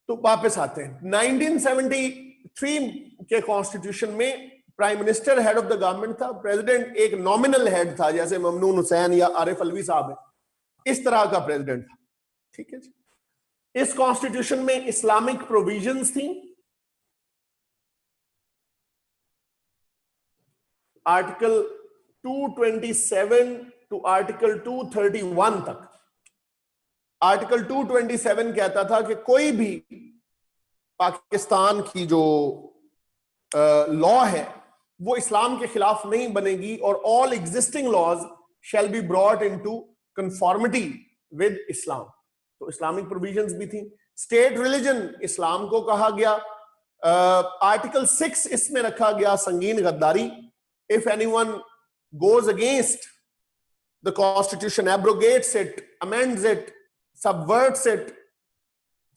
तो वापस आते हैं। 1973 के कॉन्स्टिट्यूशन में prime minister head of the government था, प्रेसिडेंट एक नॉमिनल हेड था, जैसे ममनून हुसैन या आरिफ अलवी साहब है, इस तरह का प्रेसिडेंट था। ठीक है जी, इस कॉन्स्टिट्यूशन में इस्लामिक प्रोविजंस थी। आर्टिकल 227 टू आर्टिकल 231 तक। आर्टिकल 227 कहता था कि कोई भी पाकिस्तान की जो लॉ है वो इस्लाम के खिलाफ नहीं बनेगी, और all existing laws shall be brought into conformity with Islam. तो इस्लामिक प्रोविजंस भी थी। स्टेट रिलीजन इस्लाम को कहा गया। आर्टिकल 6 इसमें रखा गया संगीन गद्दारी। If anyone goes against the constitution, abrogates it, amends it, subverts it,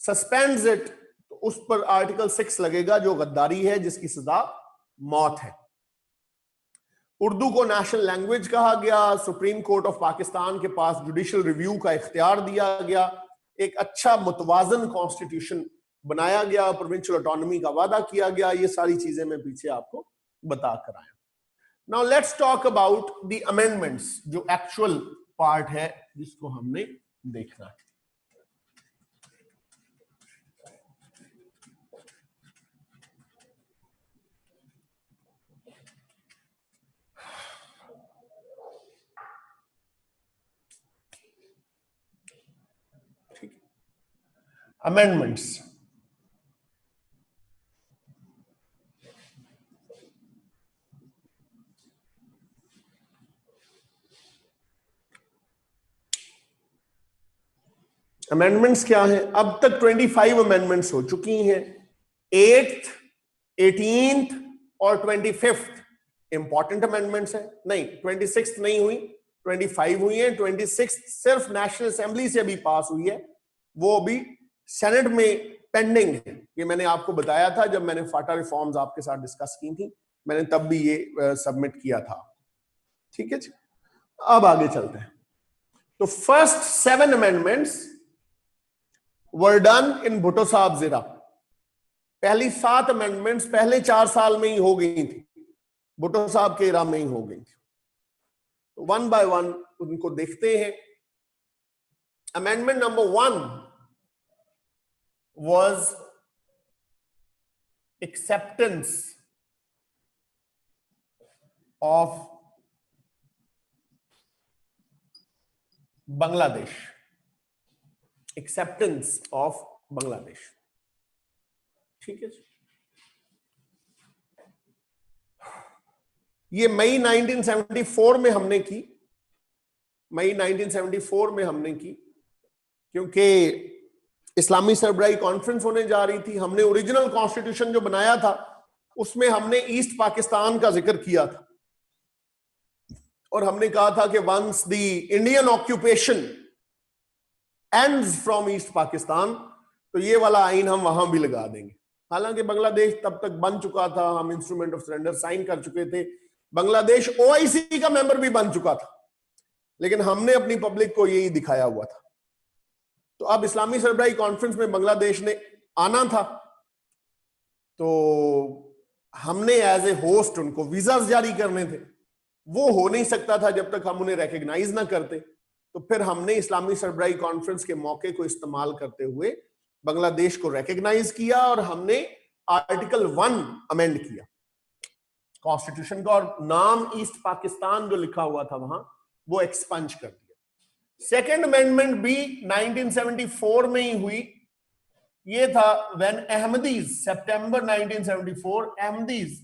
suspends it, तो उस पर आर्टिकल 6 लगेगा जो गद्दारी है, जिसकी सजा मौत है। उर्दू को नेशनल लैंग्वेज कहा गया। सुप्रीम कोर्ट ऑफ पाकिस्तान के पास जुडिशियल रिव्यू का इख्तियार दिया गया। एक अच्छा मुतवाजन कॉन्स्टिट्यूशन बनाया गया, प्रोविंशियल ऑटोनॉमी का वादा किया गया। ये सारी चीजें मैं पीछे आपको बता कर आया। Now let's talk about the amendments, जो एक्चुअल पार्ट है जिसको हमने देखना है। अमेंडमेंट्स, अमेंडमेंट्स क्या है? अब तक 25 अमेंडमेंट्स हो चुकी हैं। 8th, 18th और 25th इंपॉर्टेंट अमेंडमेंट्स है। नहीं, 26th नहीं हुई, 25 हुई है। 26th सिर्फ नेशनल असेंबली से अभी पास हुई है, वो अभी सेनेट में पेंडिंग है। ये मैंने आपको बताया था जब मैंने फाटा रिफॉर्म्स आपके साथ डिस्कस की थी, मैंने तब भी ये सबमिट किया था। ठीक है जी, अब आगे चलते हैं। तो first 7 amendments were done in Bhutto साहब ज़ेरा। पहली 7 अमेंडमेंट्स पहले 4 साल में ही हो गई थी, भुट्टो साहब के इरा में ही हो गई थी। तो 1 बाय 1 उनको देखते हैं। Amendment number 1 was acceptance of Bangladesh. Acceptance of Bangladesh. ठीक है जी, ये मई 1974 में हमने की। मई 1974 में हमने की, क्योंकि इस्लामी सरबराही कॉन्फ्रेंस होने जा रही थी। हमने ओरिजिनल कॉन्स्टिट्यूशन जो बनाया था उसमें हमने ईस्ट पाकिस्तान का जिक्र किया था, और हमने कहा था कि once the Indian occupation ends from East Pakistan, तो ये वाला आइन हम वहां भी लगा देंगे। हालांकि बांग्लादेश तब तक बन चुका था, हम इंस्ट्रूमेंट ऑफ सरेंडर साइन कर चुके थे, बांग्लादेश ओआईसी का मेंबर भी बन चुका था, लेकिन हमने अपनी पब्लिक को यही दिखाया हुआ था। तो अब इस्लामी सरबराही कॉन्फ्रेंस में बांग्लादेश ने आना था, तो हमने एज ए होस्ट उनको वीजास जारी करने थे। वो हो नहीं सकता था जब तक हम उन्हें रिकॉग्नाइज ना करते। तो फिर हमने इस्लामी सरबराही कॉन्फ्रेंस के मौके को इस्तेमाल करते हुए बांग्लादेश को रिकॉग्नाइज किया, और हमने आर्टिकल 1 अमेंड किया कॉन्स्टिट्यूशन का, और नाम ईस्ट पाकिस्तान जो लिखा हुआ था वहां वो एक्सपंज कर दिया। सेकेंड अमेंडमेंट भी 1974 में ही हुई। ये था when Ahmadis, September 1974, Ahmadis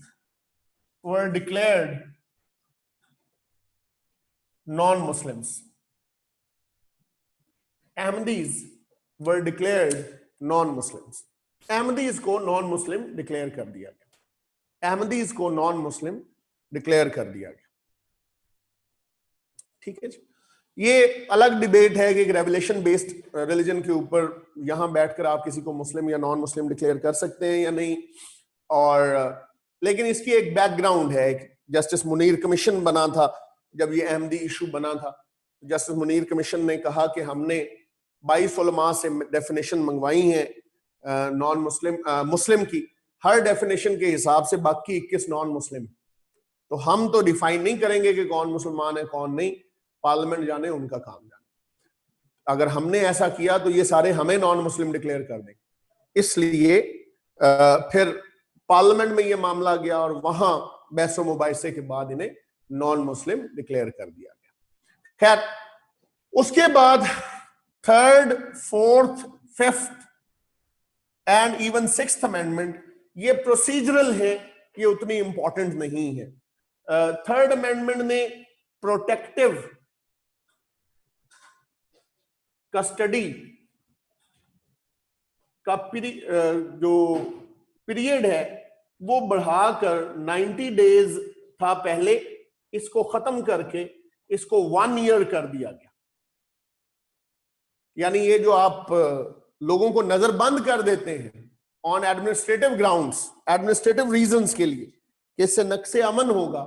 were declared non Muslims. Ahmadis were declared non Muslims. Ahmadis को नॉन मुस्लिम डिक्लेयर कर दिया गया। अहमदीज को नॉन मुस्लिम डिक्लेयर कर दिया गया। ठीक है जी, ये अलग डिबेट है कि एक रेवलेशन बेस्ड रिलीजन के ऊपर यहां बैठकर आप किसी को मुस्लिम या नॉन मुस्लिम डिक्लेयर कर सकते हैं या नहीं। और लेकिन इसकी एक बैकग्राउंड है। जस्टिस मुनीर कमीशन बना था जब ये अहमदी इशू बना था। जस्टिस मुनीर कमीशन ने कहा कि हमने 22 उलमा से डेफिनेशन मंगवाई है नॉन मुस्लिम मुस्लिम की, हर डेफिनेशन के हिसाब से बाकी 21 नॉन मुस्लिम। तो हम तो डिफाइन नहीं करेंगे कि कौन मुसलमान है कौन नहीं, पार्लियामेंट जाने, उनका काम जाने। अगर हमने ऐसा किया तो ये सारे हमें नॉन मुस्लिम डिक्लेयर कर देंगे। इसलिए फिर पार्लियामेंट में ये मामला गया और वहां बहसो मुबाहिसे के बाद इन्हें नॉन मुस्लिम डिक्लेयर कर दिया गया। खैर, उसके बाद 3rd, 4th, 5th and even 6th amendment ये प्रोसीजरल है, ये उतनी इंपॉर्टेंट नहीं है। 3rd अमेंडमेंट ने प्रोटेक्टिव कस्टडी का जो पीरियड है वो बढ़ाकर 90 डेज था पहले, इसको खत्म करके इसको 1 ईयर कर दिया गया। यानी ये जो आप लोगों को नजरबंद कर देते हैं on administrative grounds, administrative reasons के लिए कि इससे नक्शे अमन होगा,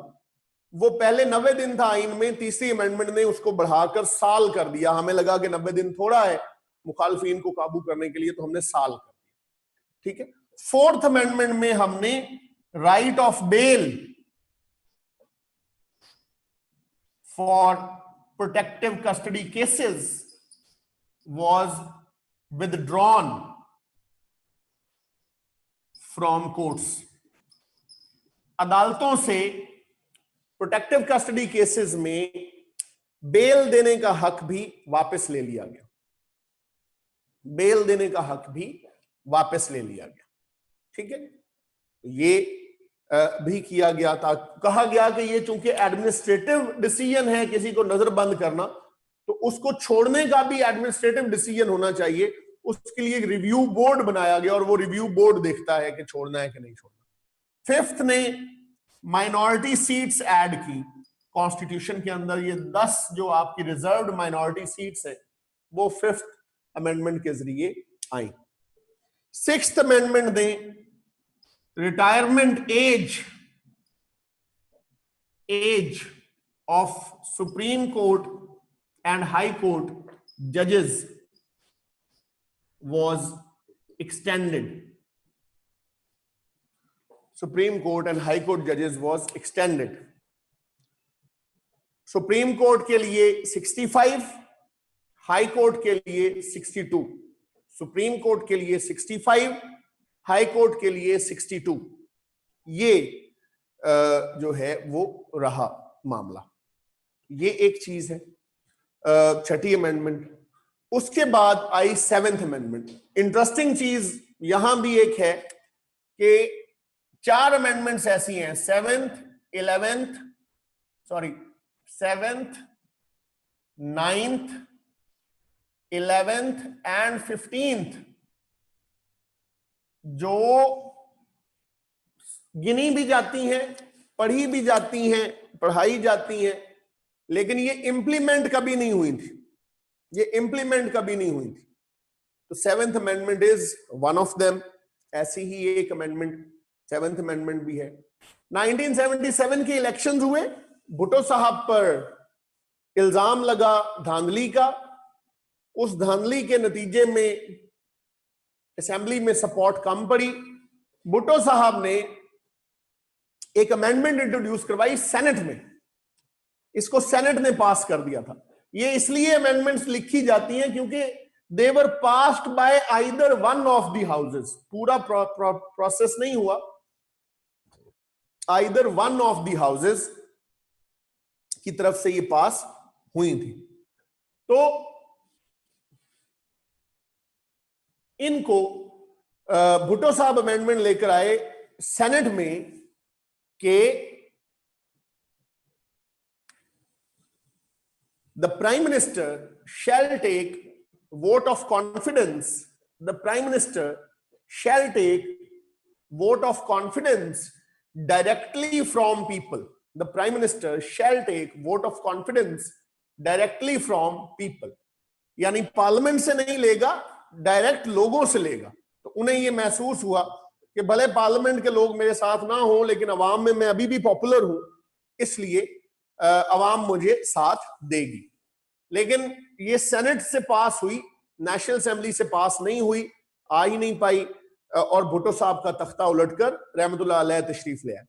वो पहले 90 दिन था आइन में, तीसरी अमेंडमेंट ने उसको बढ़ाकर साल कर दिया। हमें लगा कि 90 दिन थोड़ा है मुखालफिन को काबू करने के लिए, तो हमने साल कर दिया। ठीक है। फोर्थ अमेंडमेंट में हमने right of bail for protective custody cases was withdrawn from courts। अदालतों से प्रोटेक्टिव कस्टडी केसेस में बेल देने का हक भी वापस ले लिया गया, बेल देने का हक भी वापस ले लिया गया। ठीक है, ये भी किया गया था। कहा गया कि ये चूंकि एडमिनिस्ट्रेटिव डिसीजन है किसी को नजरबंद करना, तो उसको छोड़ने का भी एडमिनिस्ट्रेटिव डिसीजन होना चाहिए। उसके लिए एक रिव्यू बोर्ड बनाया गया और वो रिव्यू बोर्ड देखता है कि छोड़ना है कि नहीं छोड़ना। फिफ्थ ने माइनॉरिटी सीट्स ऐड की कॉन्स्टिट्यूशन के अंदर। ये 10 जो आपकी रिजर्व्ड माइनॉरिटी सीट्स है वो फिफ्थ अमेंडमेंट के जरिए आई। सिक्स्थ अमेंडमेंट ने retirement age of supreme court and high court judges was extended। Supreme Court and High Court judges was extended। Supreme Court के लिए 65, High Court के लिए 62। Supreme Court के लिए 65, High Court के लिए 62। ये जो है वो रहा मामला। ये एक चीज है छठी अमेंडमेंट। उसके बाद आई सेवेंथ अमेंडमेंट। इंटरेस्टिंग चीज यहां भी एक है कि 4 अमेंडमेंट्स ऐसी हैं, seventh, 9th, 11th and 15th, जो गिनी भी जाती हैं, पढ़ी भी जाती हैं, पढ़ाई जाती हैं, लेकिन ये इंप्लीमेंट कभी नहीं हुई थी। ये इंप्लीमेंट कभी नहीं हुई थी। तो seventh amendment is one of them. ऐसी ही एक अमेंडमेंट सेवेंथ अमेंडमेंट भी है। 1977 के इलेक्शंस हुए, भुट्टो साहब पर इल्जाम लगा धांधली का। उस धांधली के नतीजे में असेंबली में सपोर्ट कम पड़ी। भुट्टो साहब ने एक अमेंडमेंट इंट्रोड्यूस करवाई सेनेट में, इसको सेनेट ने पास कर दिया था। ये इसलिए अमेंडमेंट्स लिखी जाती हैं क्योंकि they were passed by either one of the houses. पूरा प्रोसेस नहीं हुआ, either one of the houses की तरफ से ये पास हुई थी। तो इनको भुट्टो साहब अमेंडमेंट लेकर आए सेनेट में कि the prime minister shall take vote of confidence, the prime minister shall take vote of confidence directly from people। the prime minister shall take vote of confidence directly from people, यानी parliament से नहीं लेगा, direct लोगों से लेगा। तो उन्हें ये महसूस हुआ कि भले पार्लियामेंट के लोग मेरे साथ ना हो, लेकिन अवाम में मैं अभी भी पॉपुलर हूं, इसलिए अवाम मुझे साथ देगी। लेकिन ये सेनेट से पास हुई, नेशनल असेंबली से पास नहीं हुई, आ ही नहीं पाई, और भुट्टो साहब का तख्ता उलटकर रहमतुल्लाह अलैह तशरीफ ले आए।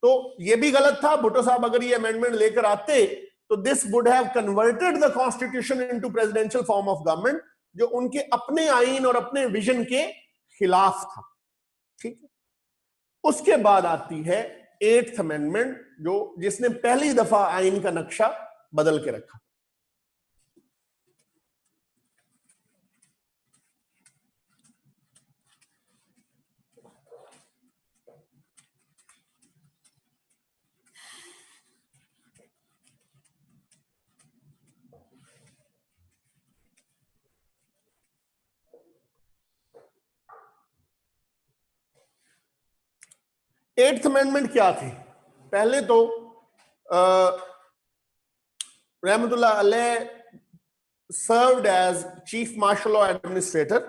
तो ये भी गलत था। भुट्टो साहब अगर ये अमेंडमेंट लेकर आते तो this would have converted the constitution into presidential form of government, जो उनके अपने आईन और अपने विजन के खिलाफ था। ठीक है। उसके बाद आती है 8th अमेंडमेंट, जो जिसने पहली दफा आईन का नक्शा बदल के रखा। एट्थ अमेंडमेंट क्या थी? पहले तो रहमतुल्लाह अलैह served as chief martial law administrator,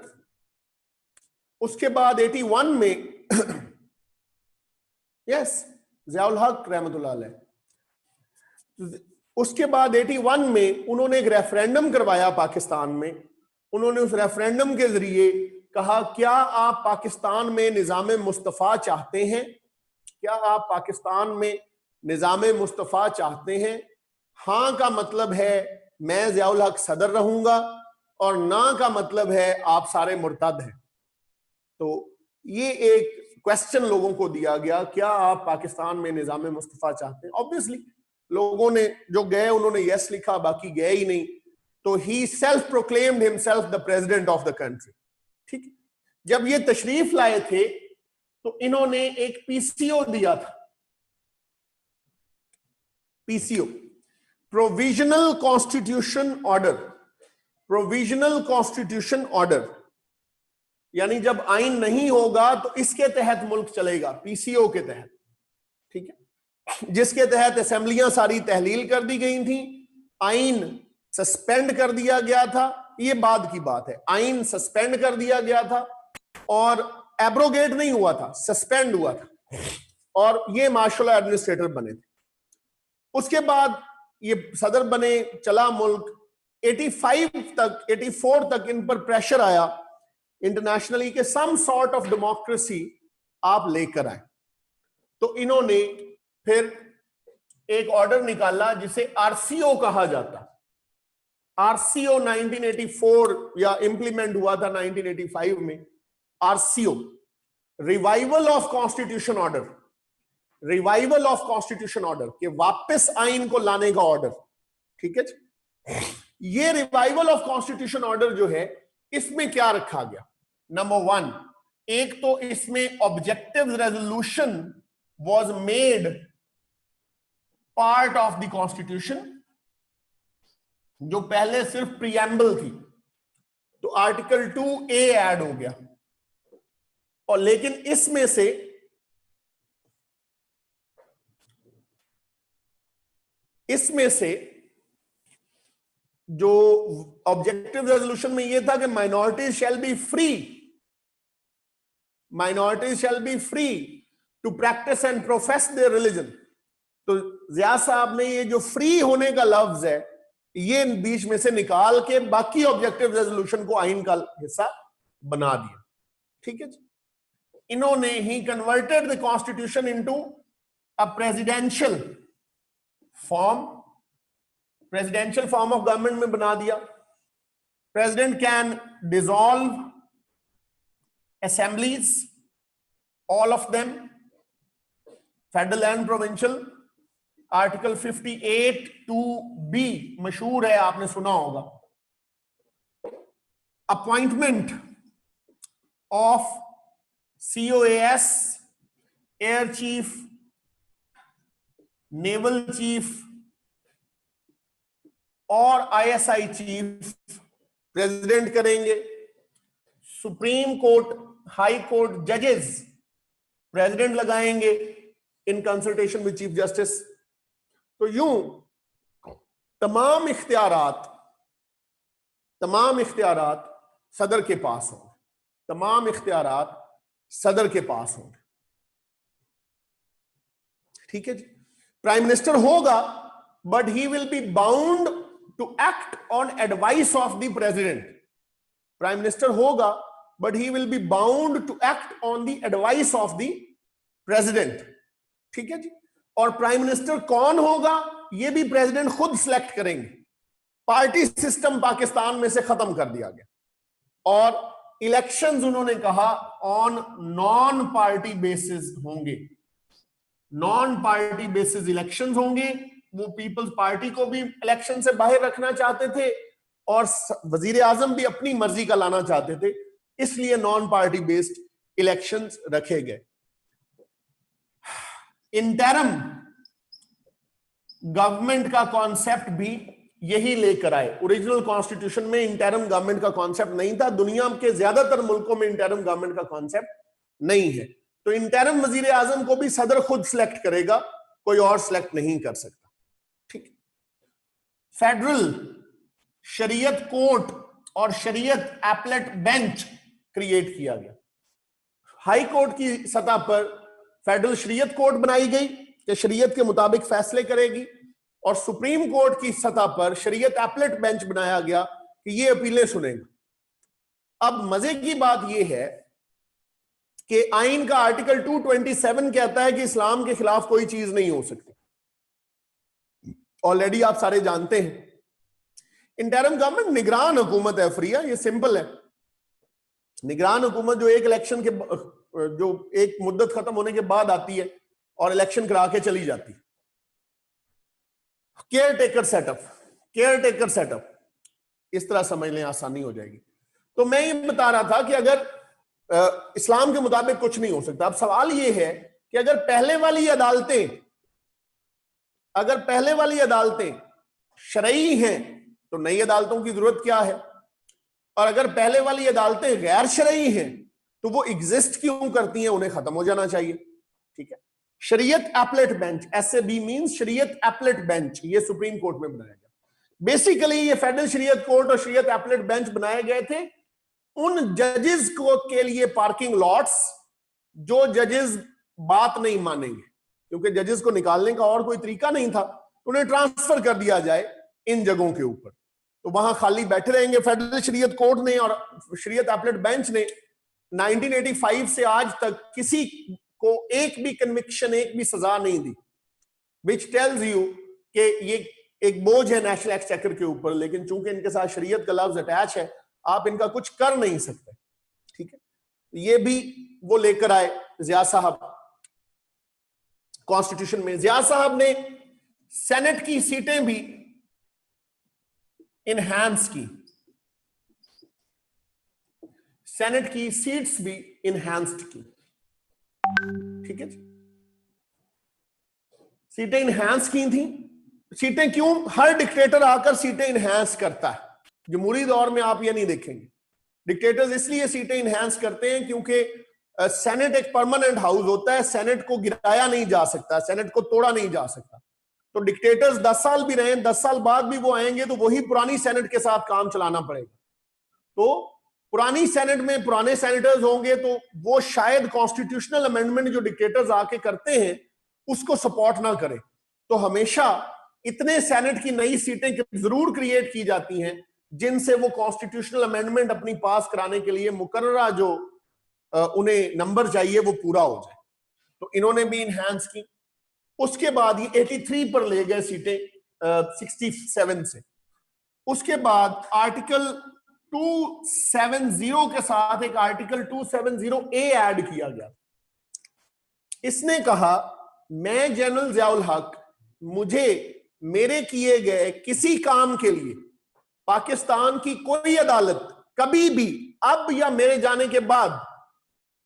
उसके बाद 81 में यस ज़ियाउल हक रहमतुल्लाह अलैह, उसके बाद 81 में उन्होंने एक रेफरेंडम करवाया पाकिस्तान में। उन्होंने उस रेफरेंडम के जरिए कहा क्या आप पाकिस्तान में निज़ाम मुस्तफ़ा चाहते हैं, क्या आप पाकिस्तान में निज़ाम मुस्तफ़ा चाहते हैं। हाँ का मतलब है मैं ज़ियाउल हक सदर रहूंगा, और ना का मतलब है आप सारे मुर्तद हैं। तो ये एक क्वेश्चन लोगों को दिया गया, क्या आप पाकिस्तान में निज़ाम मुस्तफ़ा चाहते हैं। ऑब्वियसली लोगों ने जो गए उन्होंने यस लिखा, बाकी गए ही नहीं। तो ही self proclaimed himself the president of the country. ठीक है, जब ये तशरीफ लाए थे तो इन्होंने एक पीसीओ दिया था, PCO provisional constitution order, provisional constitution order, यानी जब आइन नहीं होगा तो इसके तहत मुल्क चलेगा, पीसीओ के तहत। ठीक है, जिसके तहत असेंबलियां सारी तहलील कर दी गई थी, आइन सस्पेंड कर दिया गया था। ये बाद की बात है, आइन सस्पेंड कर दिया गया था और एब्रोगेट नहीं हुआ था, सस्पेंड हुआ था, और ये मार्शल एडमिनिस्ट्रेटर बने थे। उसके बाद ये सदर बने, चला मुल्क। 85 तक 84 तक इन पर प्रेशर आया इंटरनेशनली के सम सॉर्ट ऑफ डेमोक्रेसी आप लेकर आए। तो इन्होंने फिर एक ऑर्डर निकाला जिसे आरसीओ कहा जाता। आरसीओ 1984 या इंप्लीमेंट हुआ था 1985 में। RCO revival of constitution order, revival of constitution order के वापस आइन को लाने का ऑर्डर। ठीक है, ये रिवाइवल ऑफ कॉन्स्टिट्यूशन ऑर्डर जो है, इसमें क्या रखा गया। नंबर 1, एक तो इसमें objective resolution was made part of the constitution, जो पहले सिर्फ प्रीएम्बल थी, तो आर्टिकल 2A ऐड हो गया। और लेकिन इसमें से जो ऑब्जेक्टिव रेजोल्यूशन में यह था कि minorities shall be free, minorities shall be free to practise and profess their religion. तो जिया साहब ने ये जो फ्री होने का लफ्ज है, ये बीच में से निकाल के बाकी ऑब्जेक्टिव रेजोल्यूशन को आइन का हिस्सा बना दिया। ठीक है जी, इन्होंने ही converted the constitution into a presidential form, presidential form of government में बना दिया। President can dissolve assemblies, all of them, federal and provincial. Article 58 2B मशहूर है, आपने सुना होगा। Appointment of COAS, air chief, naval chief और ISI चीफ प्रेसिडेंट करेंगे। सुप्रीम कोर्ट, हाई कोर्ट जजेस प्रेसिडेंट लगाएंगे in consultation with chief justice. तो यूं तमाम इख्तियारात सदर के पास होंगे, तमाम इख्तियारात सदर के पास होंगे। ठीक है जी, प्राइम मिनिस्टर होगा but he will be bound to act on advice of the president. Prime minister होगा but he will be bound to act on the advice of the president। ठीक है जी, और प्राइम मिनिस्टर कौन होगा ये भी president खुद सिलेक्ट करेंगे। पार्टी सिस्टम पाकिस्तान में से खत्म कर दिया गया, और इलेक्शंस उन्होंने कहा ऑन नॉन पार्टी बेसिस होंगे, नॉन पार्टी बेसिस इलेक्शंस होंगे। वो पीपल्स पार्टी को भी इलेक्शन से बाहर रखना चाहते थे और वजीर आजम भी अपनी मर्जी का लाना चाहते थे, इसलिए नॉन पार्टी बेस्ड इलेक्शंस रखे गए। इंटरम गवर्नमेंट का कॉन्सेप्ट भी यही लेकर आए। ओरिजिनल कॉन्स्टिट्यूशन में इंटरम गवर्नमेंट का कॉन्सेप्ट नहीं था, दुनिया के ज्यादातर मुल्कों में इंटरम गवर्नमेंट का कॉन्सेप्ट नहीं है। तो इंटरम वजीर आजम को भी सदर खुद सिलेक्ट करेगा, कोई और सिलेक्ट नहीं कर सकता। ठीक, फेडरल शरीयत कोर्ट और शरीयत एपलेट बेंच क्रिएट किया गया। हाई कोर्ट की सतह पर फेडरल शरीयत कोर्ट बनाई गई कि शरीयत के मुताबिक फैसले करेगी, और सुप्रीम कोर्ट की सतह पर शरीयत एपलेट बेंच बनाया गया कि ये अपीलें सुनेगा। अब मजे की बात यह है कि आइन का आर्टिकल 227 कहता है कि इस्लाम के खिलाफ कोई चीज नहीं हो सकती। ऑलरेडी आप सारे जानते हैं इंटरिम गवर्नमेंट निगरान हुकूमत है फ्रिया, ये सिंपल है। निगरान हुकूमत जो एक इलेक्शन के जो एक मुद्दत खत्म होने के बाद आती है और इलेक्शन करा के चली जाती है। Care taker setup, care taker setup, इस तरह समझ लें, आसानी हो जाएगी। तो मैं ये बता रहा था कि अगर इस्लाम के मुताबिक कुछ नहीं हो सकता। अब सवाल ये है कि अगर पहले वाली अदालतें शरई हैं तो नई अदालतों की जरूरत क्या है, और अगर पहले वाली अदालतें गैर शरई हैं तो वो एग्जिस्ट क्यों करती हैं, उन्हें खत्म हो जाना चाहिए। ठीक है, शरीयत एपलेट बेंच, SAB मींस शरीयत एपलेट बेंच, ये सुप्रीम कोर्ट में बनाया गया। बेसिकली ये फेडरल शरीयत कोर्ट और शरीयत एपलेट बेंच बनाए गए थे उन जजेस को के लिए पार्किंग लॉट्स जो जजेस बात नहीं मानेंगे, क्योंकि जजेस को निकालने का और कोई तरीका नहीं था, उन्हें ट्रांसफर कर दिया जाए इन जगहों के ऊपर, तो वहां खाली बैठे रहेंगे। फेडरल शरीयत कोर्ट ने और शरीयत एपलेट बेंच ने 1985 से आज तक किसी को एक भी कन्विक्शन, एक भी सजा नहीं दी, विच टेल्स यू कि ये एक बोझ है नेशनल एक्सचेकर के ऊपर। लेकिन चूंकि इनके साथ शरीयत का लफ्ज अटैच है, आप इनका कुछ कर नहीं सकते। ठीक है, ये भी वो लेकर आए जिया साहब कॉन्स्टिट्यूशन में। जिया साहब ने सेनेट की सीटें भी इनहैंस की, सेनेट की सीट्स भी इनहैंस्ड की। ठीक है, सीटें इनहैंस की थी। सीटें क्यों? हर डिक्टेटर आकर सीटें इनहैंस करता है। जमहूरी दौर में आप ये नहीं देखेंगे। डिक्टेटर्स इसलिए सीटें इनहैंस करते हैं क्योंकि सेनेट एक परमानेंट हाउस होता है, सेनेट को गिराया नहीं जा सकता, सेनेट को तोड़ा नहीं जा सकता। तो डिक्टेटर्स 10 साल भी रहे, 10 साल बाद भी वो आएंगे तो वही पुरानी सेनेट के साथ काम चलाना पड़ेगा। तो पुरानी सेनेट में पुराने सेनेटर्स होंगे तो वो शायद कॉन्स्टिट्यूशनल अमेंडमेंट जो डिक्टेटर्स आके करते हैं उसको सपोर्ट ना करें। तो हमेशा इतने सेनेट की नई सीटें जरूर क्रिएट की जाती हैं जिनसे वो कॉन्स्टिट्यूशनल अमेंडमेंट अपनी पास कराने के लिए मुकर्ररा जो उन्हें नंबर चाहिए वो पूरा हो जाए। तो इन्होंने भी इनहैंस की। उसके बाद ये 83 पर ले गए सीटें 67 से। उसके बाद आर्टिकल 270 के साथ एक आर्टिकल 270A ऐड किया गया। इसने कहा मैं जनरल जियाउल हक, मुझे मेरे किए गए किसी काम के लिए पाकिस्तान की कोई अदालत कभी भी, अब या मेरे जाने के बाद,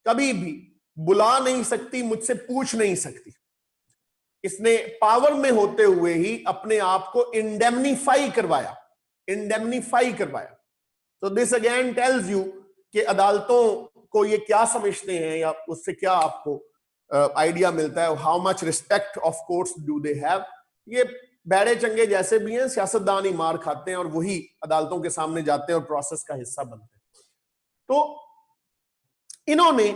कभी भी बुला नहीं सकती, मुझसे पूछ नहीं सकती। इसने पावर में होते हुए ही अपने आप को इंडेमनीफाई करवाया, इंडेमनीफाई करवाया। तो दिस अगेन टेल्स यू कि अदालतों को ये क्या समझते हैं या उससे क्या आपको आइडिया मिलता है, how much respect of courts do they have. ये बैड़े चंगे जैसे भी हैं, सियासतदान ही मार खाते हैं और वही अदालतों के सामने जाते हैं और प्रोसेस का हिस्सा बनते हैं। तो इन्होंने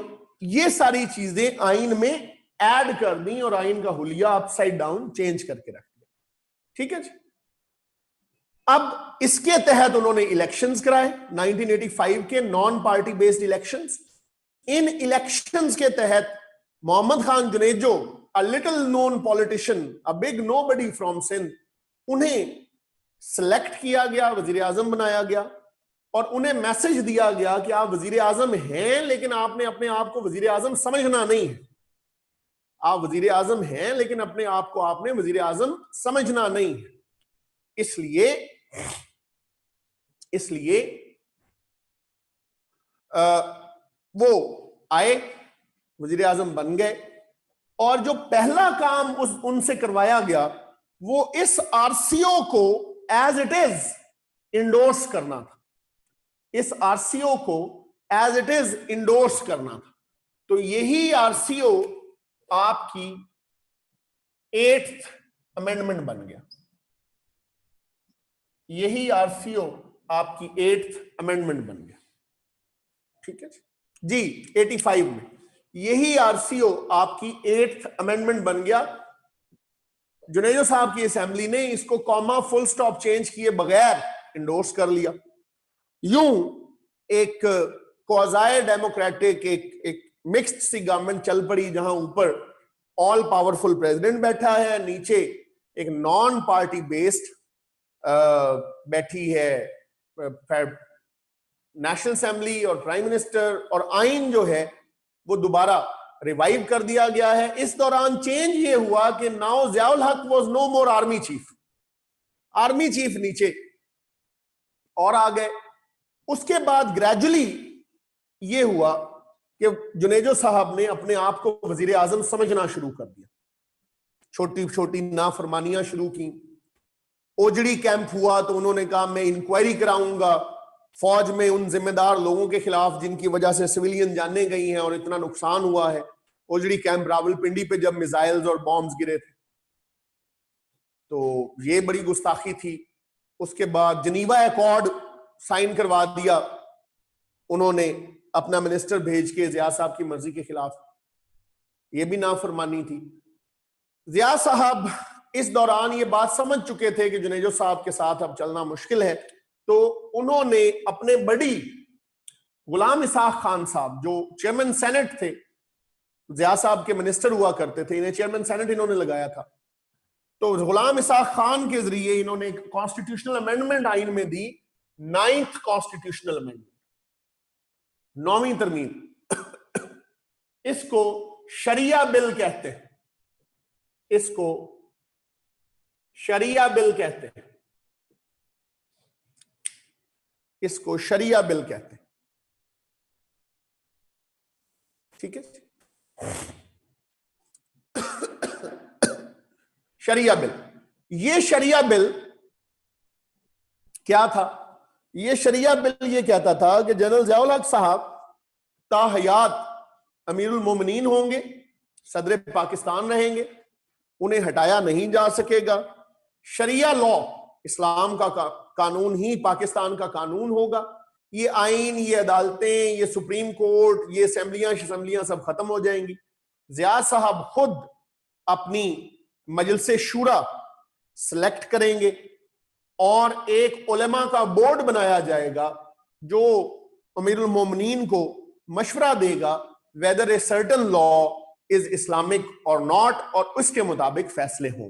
ये सारी चीजें आइन में ऐड कर दी और आइन का हुलिया अपसाइड डाउन चेंज करके रख दिया। ठीक है जी। अब इसके तहत उन्होंने इलेक्शंस कराए 1985 के नॉन पार्टी बेस्ड इलेक्शंस। इन इलेक्शंस के तहत Mohammad Khan Junejo, a little known politician, a big nobody from Sindh, उन्हें सिलेक्ट किया गया, वजीर आजम बनाया गया और उन्हें मैसेज दिया गया कि आप वजीर आजम हैं लेकिन आपने अपने आप को वजीर आजम समझना नहीं है। आप वजीर आजम हैं लेकिन अपने आप को आपने वजीर आजम समझना नहीं है। इसलिए वो आए, वजीर आजम बन गए और जो पहला काम उनसे करवाया गया वो इस आरसीओ को एज इट इज इंडोर्स करना था। इस आरसीओ को एज इट इज इंडोर्स करना था। तो यही आरसीओ आपकी 8th अमेंडमेंट बन गया। यही आरसीओ आपकी 8th अमेंडमेंट बन गया। ठीक है जी, 85 में यही आरसीओ आपकी 8th अमेंडमेंट बन गया। जुनेजो साहब की असेंबली ने इसको कॉमा फुल स्टॉप चेंज किए बगैर इंडोर्स कर लिया। यूं एक क्वाज़ाई डेमोक्रेटिक एक मिक्स्ड सी गवर्नमेंट चल पड़ी, जहां ऊपर ऑल पावरफुल प्रेसिडेंट बैठा है, नीचे एक नॉन पार्टी बेस्ड बैठी है नेशनल असेंबली और प्राइम मिनिस्टर, और आइन जो है वो दोबारा रिवाइव कर दिया गया है। इस दौरान चेंज ये हुआ कि now Ziaul Haq was no more army chief, army chief नीचे और आ गए। उसके बाद ग्रेजुअली ये हुआ कि जुनेजो साहब ने अपने आप को वजीर आजम समझना शुरू कर दिया, छोटी छोटी नाफरमानियां शुरू की। ओजड़ी कैंप हुआ तो उन्होंने कहा मैं इंक्वायरी कराऊंगा फौज में उन जिम्मेदार लोगों के खिलाफ जिनकी वजह से सिविलियन जाने गई हैं और इतना नुकसान हुआ है। ओजड़ी कैंप रावलपिंडी पे जब मिसाइल्स और बॉम्ब्स गिरे थे, तो ये बड़ी गुस्ताखी थी। उसके बाद जनीवा अकॉर्ड साइन करवा दिया उन्होंने अपना मिनिस्टर भेज के जिया साहब की मर्जी के खिलाफ, ये भी नाफरमानी थी। जिया साहब इस दौरान ये बात समझ चुके थे कि जुनेजो साहब के साथ अब चलना मुश्किल है, तो उन्होंने अपने बड़ी गुलाम इसाक खान साहब जो चेयरमैन सेनेट थे, जिया साहब के मिनिस्टर हुआ करते थे, इन्हें चेयरमैन सेनेट इन्होंने लगाया था। तो गुलाम इसाक खान के जरिए इन्होंने एक कॉन्स्टिट्यूशनल अमेंडमेंट आइन में दी, 9th कॉन्स्टिट्यूशनल अमेंडमेंट, 9वीं तरमीम। इसको शरिया बिल कहते हैं, इसको शरिया बिल कहते हैं, इसको शरिया बिल कहते हैं। ठीक है, शरिया बिल। ये शरिया बिल क्या था? ये शरिया बिल ये कहता था कि जनरल ज़ियाउल हक साहब ताहयात अमीरुल मोमिनीन होंगे, सदर पाकिस्तान रहेंगे, उन्हें हटाया नहीं जा सकेगा। शरिया लॉ, इस्लाम का कानून ही पाकिस्तान का कानून होगा। ये आइन, ये अदालतें, ये सुप्रीम कोर्ट, ये असेंबलियां सब खत्म हो जाएंगी। ज़िया साहब खुद अपनी मजलिस शूरा सिलेक्ट करेंगे और एक उलेमा का बोर्ड बनाया जाएगा जो अमीरुल मोमिनीन को मशवरा देगा whether a certain law is Islamic और नॉट, और उसके मुताबिक फैसले हों।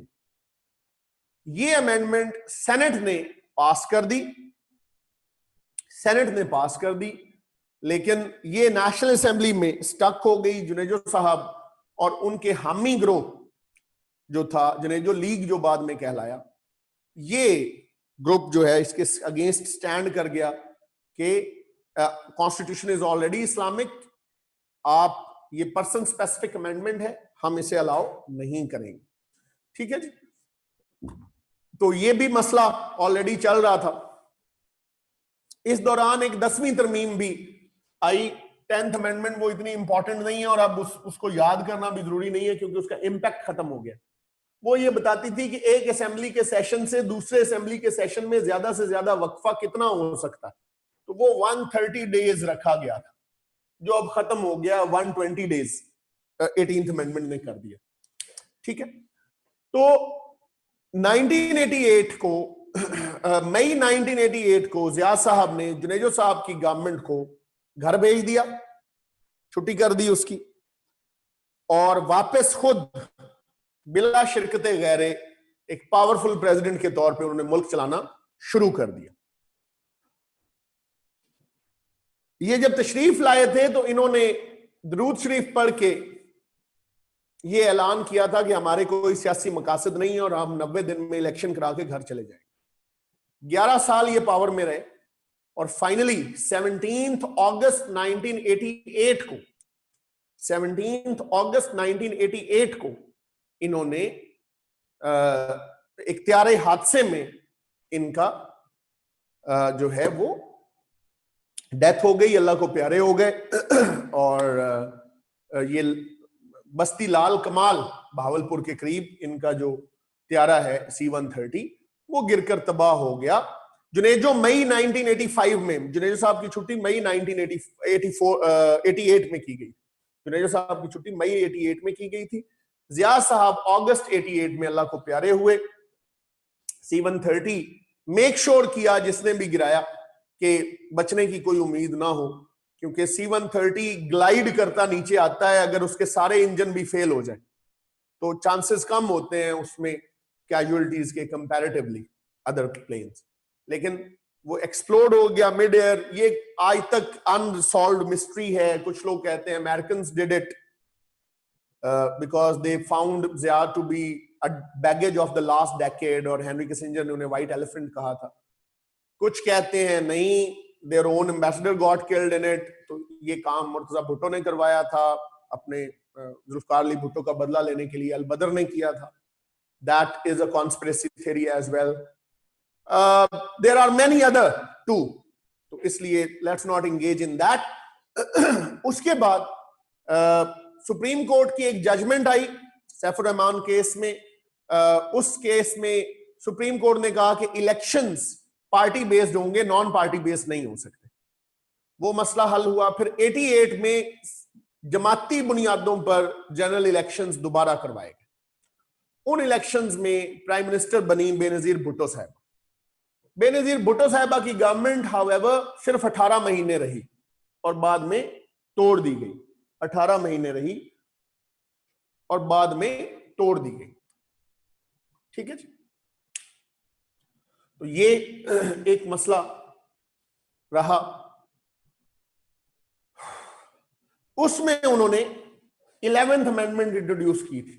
ये अमेंडमेंट सेनेट ने पास कर दी, सेनेट ने पास कर दी, लेकिन ये नेशनल असेंबली में स्टक हो गई। जुनेजो साहब और उनके हामी ग्रुप जो था, जुनेजो लीग जो बाद में कहलाया, ये ग्रुप जो है इसके अगेंस्ट स्टैंड कर गया कि कॉन्स्टिट्यूशन इज ऑलरेडी इस्लामिक, आप ये पर्सन स्पेसिफिक अमेंडमेंट है, हम इसे अलाउ नहीं करेंगे। ठीक है जी, तो ये भी मसला ऑलरेडी चल रहा था। इस दौरान एक 10वीं तरमीम भी आई, 10th अमेंडमेंट, वो इतनी इंपॉर्टेंट नहीं है और अब उसको याद करना भी जरूरी नहीं है क्योंकि उसका इंपैक्ट खत्म हो गया। वो ये बताती थी कि एक असेंबली के सेशन से दूसरे असेंबली के सेशन में ज्यादा से ज्यादा वक्फा कितना हो सकता है, तो वो 130 डेज रखा गया था, जो अब खत्म हो गया, 120 डेज 18th अमेंडमेंट ने कर दिया। ठीक है, तो 1988 को मई 1988 को ज़िया साहब ने जुनेजो साहब की गवर्नमेंट को घर भेज दिया, छुट्टी कर दी उसकी, और वापस खुद बिला शिरकत गैरे एक पावरफुल प्रेसिडेंट के तौर पे उन्होंने मुल्क चलाना शुरू कर दिया। ये जब तशरीफ लाए थे तो इन्होंने दरूद शरीफ पढ़ के ये ऐलान किया था कि हमारे कोई सियासी मकासद नहीं है और हम 90 दिन में इलेक्शन करा के घर चले जाएंगे। 11 साल ये पावर में रहे और फाइनली 17 अगस्त 1988 को 17 अगस्त 1988 को इन्होंने इख्तियारे हादसे में इनका जो है वो डेथ हो गई, अल्लाह को प्यारे हो गए। और ये बस्ती लाल कमाल भावलपुर के करीब इनका जो त्यारा है C-130 वो गिरकर तबाह हो गया। जुनेजो मई 1985 में, जुनेजो साहब की छुट्टी मई 1988 में की गई। जुनेजो साहब की छुट्टी मई 88 में की गई थी। जिया साहब अगस्त 88 में अल्लाह को प्यारे हुए। C-130 मेक श्योर किया जिसने भी गिराया कि बचने की कोई उम्मीद ना हो, क्योंकि C-130 ग्लाइड करता नीचे आता है, अगर उसके सारे इंजन भी फेल हो जाए तो चांसेस कम होते हैं उसमें कैजुअलिटीज के कंपैरेटिवली अदर प्लेन्स। लेकिन वो एक्सप्लोड हो गया मिड एयर, ये आज तक अनसॉल्व्ड मिस्ट्री है। कुछ लोग कहते हैं Americans did it because they found Zia to be a baggage of the last decade, और हेनरी किसिंजर ने उन्हें व्हाइट एलिफेंट कहा था। कुछ कहते हैं नहीं, their own ambassador got killed in it, तो ये काम मुर्तजा भुट्टो ने करवाया था, अपने जुल्फकार अली भुट्टो का बदला लेने के लिए अल-बदर ने किया था। That is a conspiracy theory as well. There are many other too, तो इसलिए let's not engage in that. उसके बाद सुप्रीम कोर्ट की एक जजमेंट आई सैफुर रहमान केस में। उस केस में सुप्रीम कोर्ट ने कहा कि इलेक्शंस पार्टी बेस्ड होंगे, नॉन पार्टी बेस्ड नहीं हो सकते। वो मसला हल हुआ। फिर 88 में जमाती बुनियादों पर जनरल इलेक्शंस दोबारा करवाए गए। उन इलेक्शंस में प्राइम मिनिस्टर बनी बेनजीर भुट्टो साहब। बेनजीर भुट्टो साहबा की गवर्नमेंट हाउएवर सिर्फ 18 महीने रही और बाद में तोड़ दी गई। 18 महीने रही और बाद में तोड़ दी गई। ठीक है जी, तो ये एक मसला रहा। उसमें उन्होंने 11th अमेंडमेंट इंट्रोड्यूस की थी।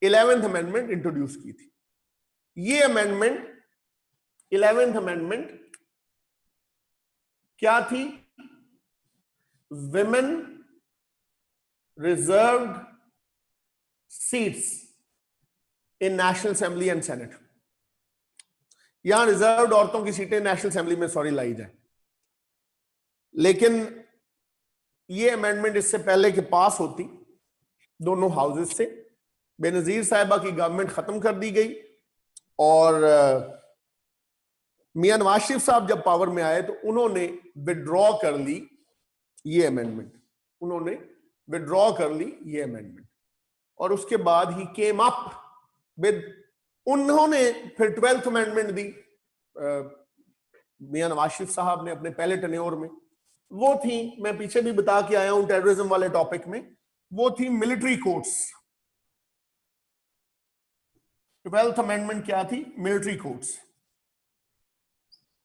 11th अमेंडमेंट इंट्रोड्यूस की थी। ये अमेंडमेंट 11th अमेंडमेंट क्या थी? Women reserved seats in national assembly and senate. यहां रिजर्व्ड औरतों की सीटें नेशनल असेंबली में सॉरी लाई जाए, लेकिन ये अमेंडमेंट इससे पहले कि पास होती दोनों हाउसेस से, बेनजीर साहिबा की गवर्नमेंट खत्म कर दी गई और मियां नवाज शरीफ साहब जब पावर में आए तो उन्होंने विड्रॉ कर ली ये अमेंडमेंट। उन्होंने विड्रॉ कर ली ये अमेंडमेंट और उसके बाद ही केम अप विद, उन्होंने फिर 12th अमेंडमेंट दी मियां नवाज शरीफ साहब ने अपने पहले टेन्योर में। वो थी, मैं पीछे भी बता के आया हूं टेररिज्म वाले टॉपिक में, वो थी मिलिट्री कोर्ट्स। 12th अमेंडमेंट क्या थी? Military courts.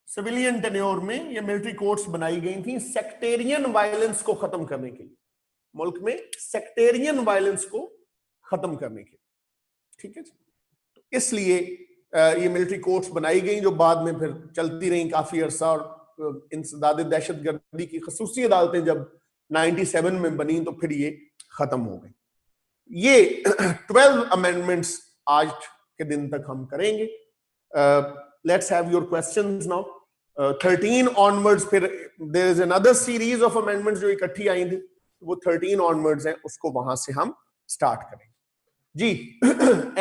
सिविलियन टेन्योर में ये मिलिट्री कोर्ट्स बनाई गई थी सेक्टेरियन वायलेंस को खत्म करने के लिए, मुल्क में सेक्टेरियन वायलेंस को खत्म करने के लिए। ठीक है जी, इसलिए ये मिलिट्री कोर्ट्स बनाई गई जो बाद में फिर चलती रही काफी अरसा। और इंसदाद दहशतगर्दी की खसूसी अदालतें जब 97 में बनी तो फिर ये खत्म हो गई। ये 12 अमेंडमेंट्स आज के दिन तक हम करेंगे। Let's have your questions now. 13 onwards फिर there is another series of amendments जो इकट्ठी आई थी, वो 13 ऑनवर्ड्स हैं, उसको वहां से हम स्टार्ट करेंगे जी।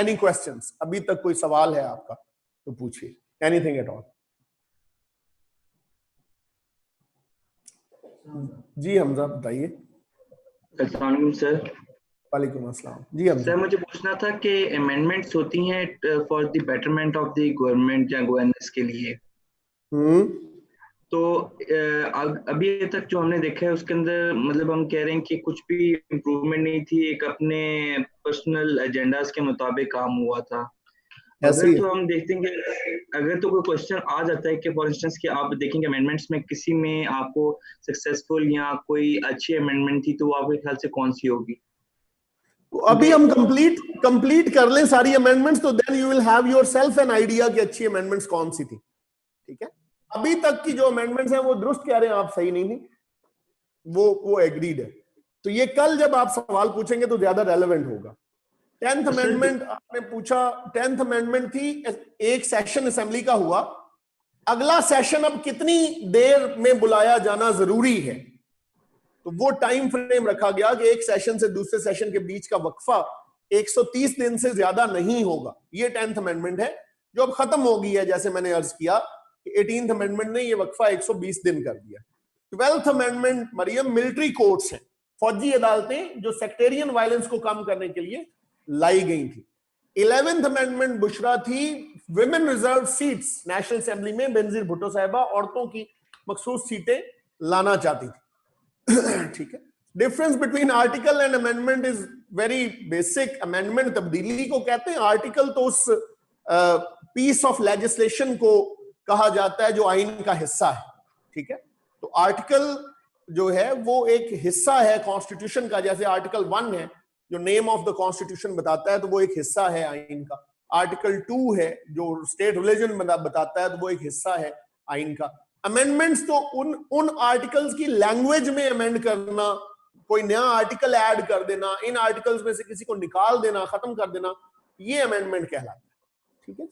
Any questions? अभी तक कोई सवाल है आपका तो पूछिए, एनीथिंग एट ऑल। जी हमजा बताइए। सर। वालेकुम अस्सलाम जी। हमजा सर मुझे पूछना था कि अमेंडमेंट्स होती हैं for the betterment of the government या गवर्नेंस के लिए, तो अभी तक जो हमने देखा है उसके अंदर मतलब हम कह रहे हैं कि कुछ भी इम्प्रूवमेंट नहीं थी, एक अपने पर्सनल एजेंडास के मुताबिक काम हुआ था। अगर तो हम देखते हैं कि अगर तो कोई क्वेश्चन आ जाता है कि फॉर इंस्टेंस कि आप देखेंगे अमेंडमेंट्स में किसी में आपको सक्सेसफुल या कोई अच्छी अमेंडमेंट थी, तो वो आपके ख्याल से कौन सी होगी? अभी हम कंप्लीट कर लें सारी अमेंडमेंट्स, तो then you will have yourself an idea कि अच्छी अमेंडमेंट्स कौन सी थी। ठीक है, अभी तक की जो अमेंडमेंट्स हैं वो दुरुस्त कह रहे हैं आप, सही नहीं थी, वो एग्रीड है। तो ये कल जब आप सवाल पूछेंगे तो ज्यादा रेलेवेंट होगा। 10th अमेंडमेंट आपने पूछा, 10th अमेंडमेंट थी, एक सेशन असेंबली का हुआ, अगला सेशन अब कितनी देर में बुलाया जाना जरूरी है, तो वो टाइम फ्रेम रखा गया कि एक सेशन से दूसरे सेशन के बीच का वक्फा 130 दिन से ज्यादा नहीं होगा। ये 10th अमेंडमेंट है जो अब खत्म हो गई है। जैसे मैंने अर्ज किया कि 18th अमेंडमेंट ने ये वक्फा 120 दिन कर दिया। 12th amendment Maryam military courts है फौजी अदालतें जो सेक्टेरियन वायलेंस को कम करने के लिए लाई गई थी। 11th अमेंडमेंट बुशरा थी women reserve seats, national assembly में बेनजीर भुट्टो साहिबा औरतों की मखसूस सीटें लाना चाहती थी। ठीक है, difference between article and amendment is very basic. Amendment तब्दीली को कहते हैं, आर्टिकल तो उस पीस ऑफ लेजिस्लेशन को कहा जाता है जो आइन का हिस्सा है। ठीक है, तो आर्टिकल जो है वो एक हिस्सा है कॉन्स्टिट्यूशन का, जैसे आर्टिकल 1 है जो नेम ऑफ द कॉन्स्टिट्यूशन बताता है तो वो एक हिस्सा है आइन का। आर्टिकल 2 है जो स्टेट रिलीजन बताता है तो वो एक हिस्सा है आइन का। अमेंडमेंट्स तो उन आर्टिकल्स की लैंग्वेज में अमेंड करना, कोई नया आर्टिकल ऐड कर देना, इन आर्टिकल्स में से किसी को निकाल देना, खत्म कर देना, ये अमेंडमेंट कहलाता है। ठीक है,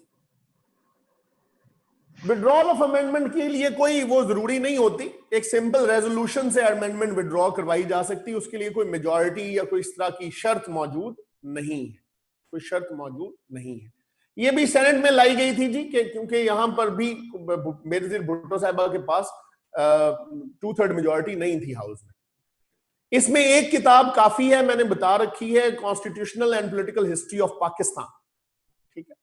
विड्रॉल ऑफ अमेंडमेंट के लिए कोई वो जरूरी नहीं होती, एक सिंपल रेजोल्यूशन से अमेंडमेंट विड्रॉ करवाई जा सकती है, उसके लिए कोई मेजॉरिटी या कोई इस तरह की शर्त मौजूद नहीं है, कोई शर्त मौजूद नहीं है। ये भी सेनेट में लाई गई थी जी, क्योंकि यहां पर भी बेनजीर भुट्टो साहिबा के पास 2/3 मेजॉरिटी नहीं थी हाउस में। इसमें एक किताब काफी है, मैंने बता रखी है, constitutional and political history of Pakistan. ठीक है,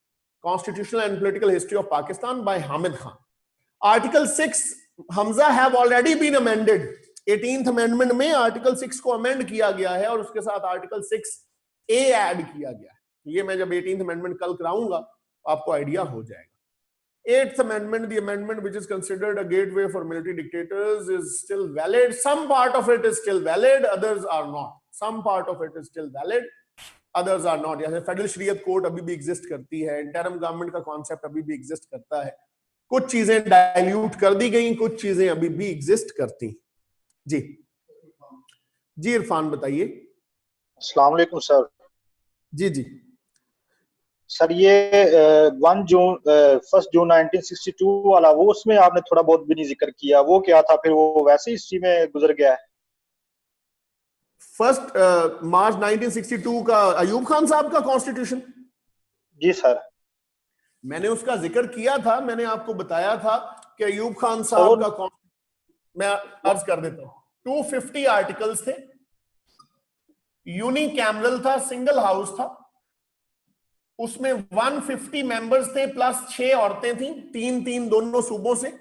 Constitutional and Political History of Pakistan by Hamid Khan. Article 6 Hamza have already been amended. 18th Amendment में Article 6 को amend किया गया है और उसके साथ Article 6A ऐड किया गया है। ये मैं जब 18th Amendment कल कराऊंगा आपको आइडिया हो जाएगा। 8th Amendment, the amendment which is considered a gateway for military dictators, is still valid. Some part of it is still valid, others are not. Some part of it is still valid, others are not. जैसे Federal Shariat Court अभी भी exist करती है, interim government का concept अभी भी exist करता है, कुछ चीजें डाइल्यूट कर दी गई, कुछ चीजें अभी भी एग्जिस्ट करती। जी जी इरफान बताइए। अस्सलाम वालेकुम सर। जी जी सर, ये 1 जून 1962 वाला, वो उसमें आपने थोड़ा बहुत भी नहीं जिक्र किया, वो क्या था? फिर वो वैसे हिस्ट्री में गुजर गया है। 1 मार्च 1962 का अयूब खान साहब का कॉन्स्टिट्यूशन। जी सर, मैंने उसका जिक्र किया था, मैंने आपको बताया था कि अयूब खान साहब का, मैं अर्ज कर देता हूं, 250 आर्टिकल्स थे, यूनिकैमरल था, सिंगल हाउस था, उसमें 150 मेंबर्स थे प्लस 6 औरतें थी, 3-3 दोनों सूबों से,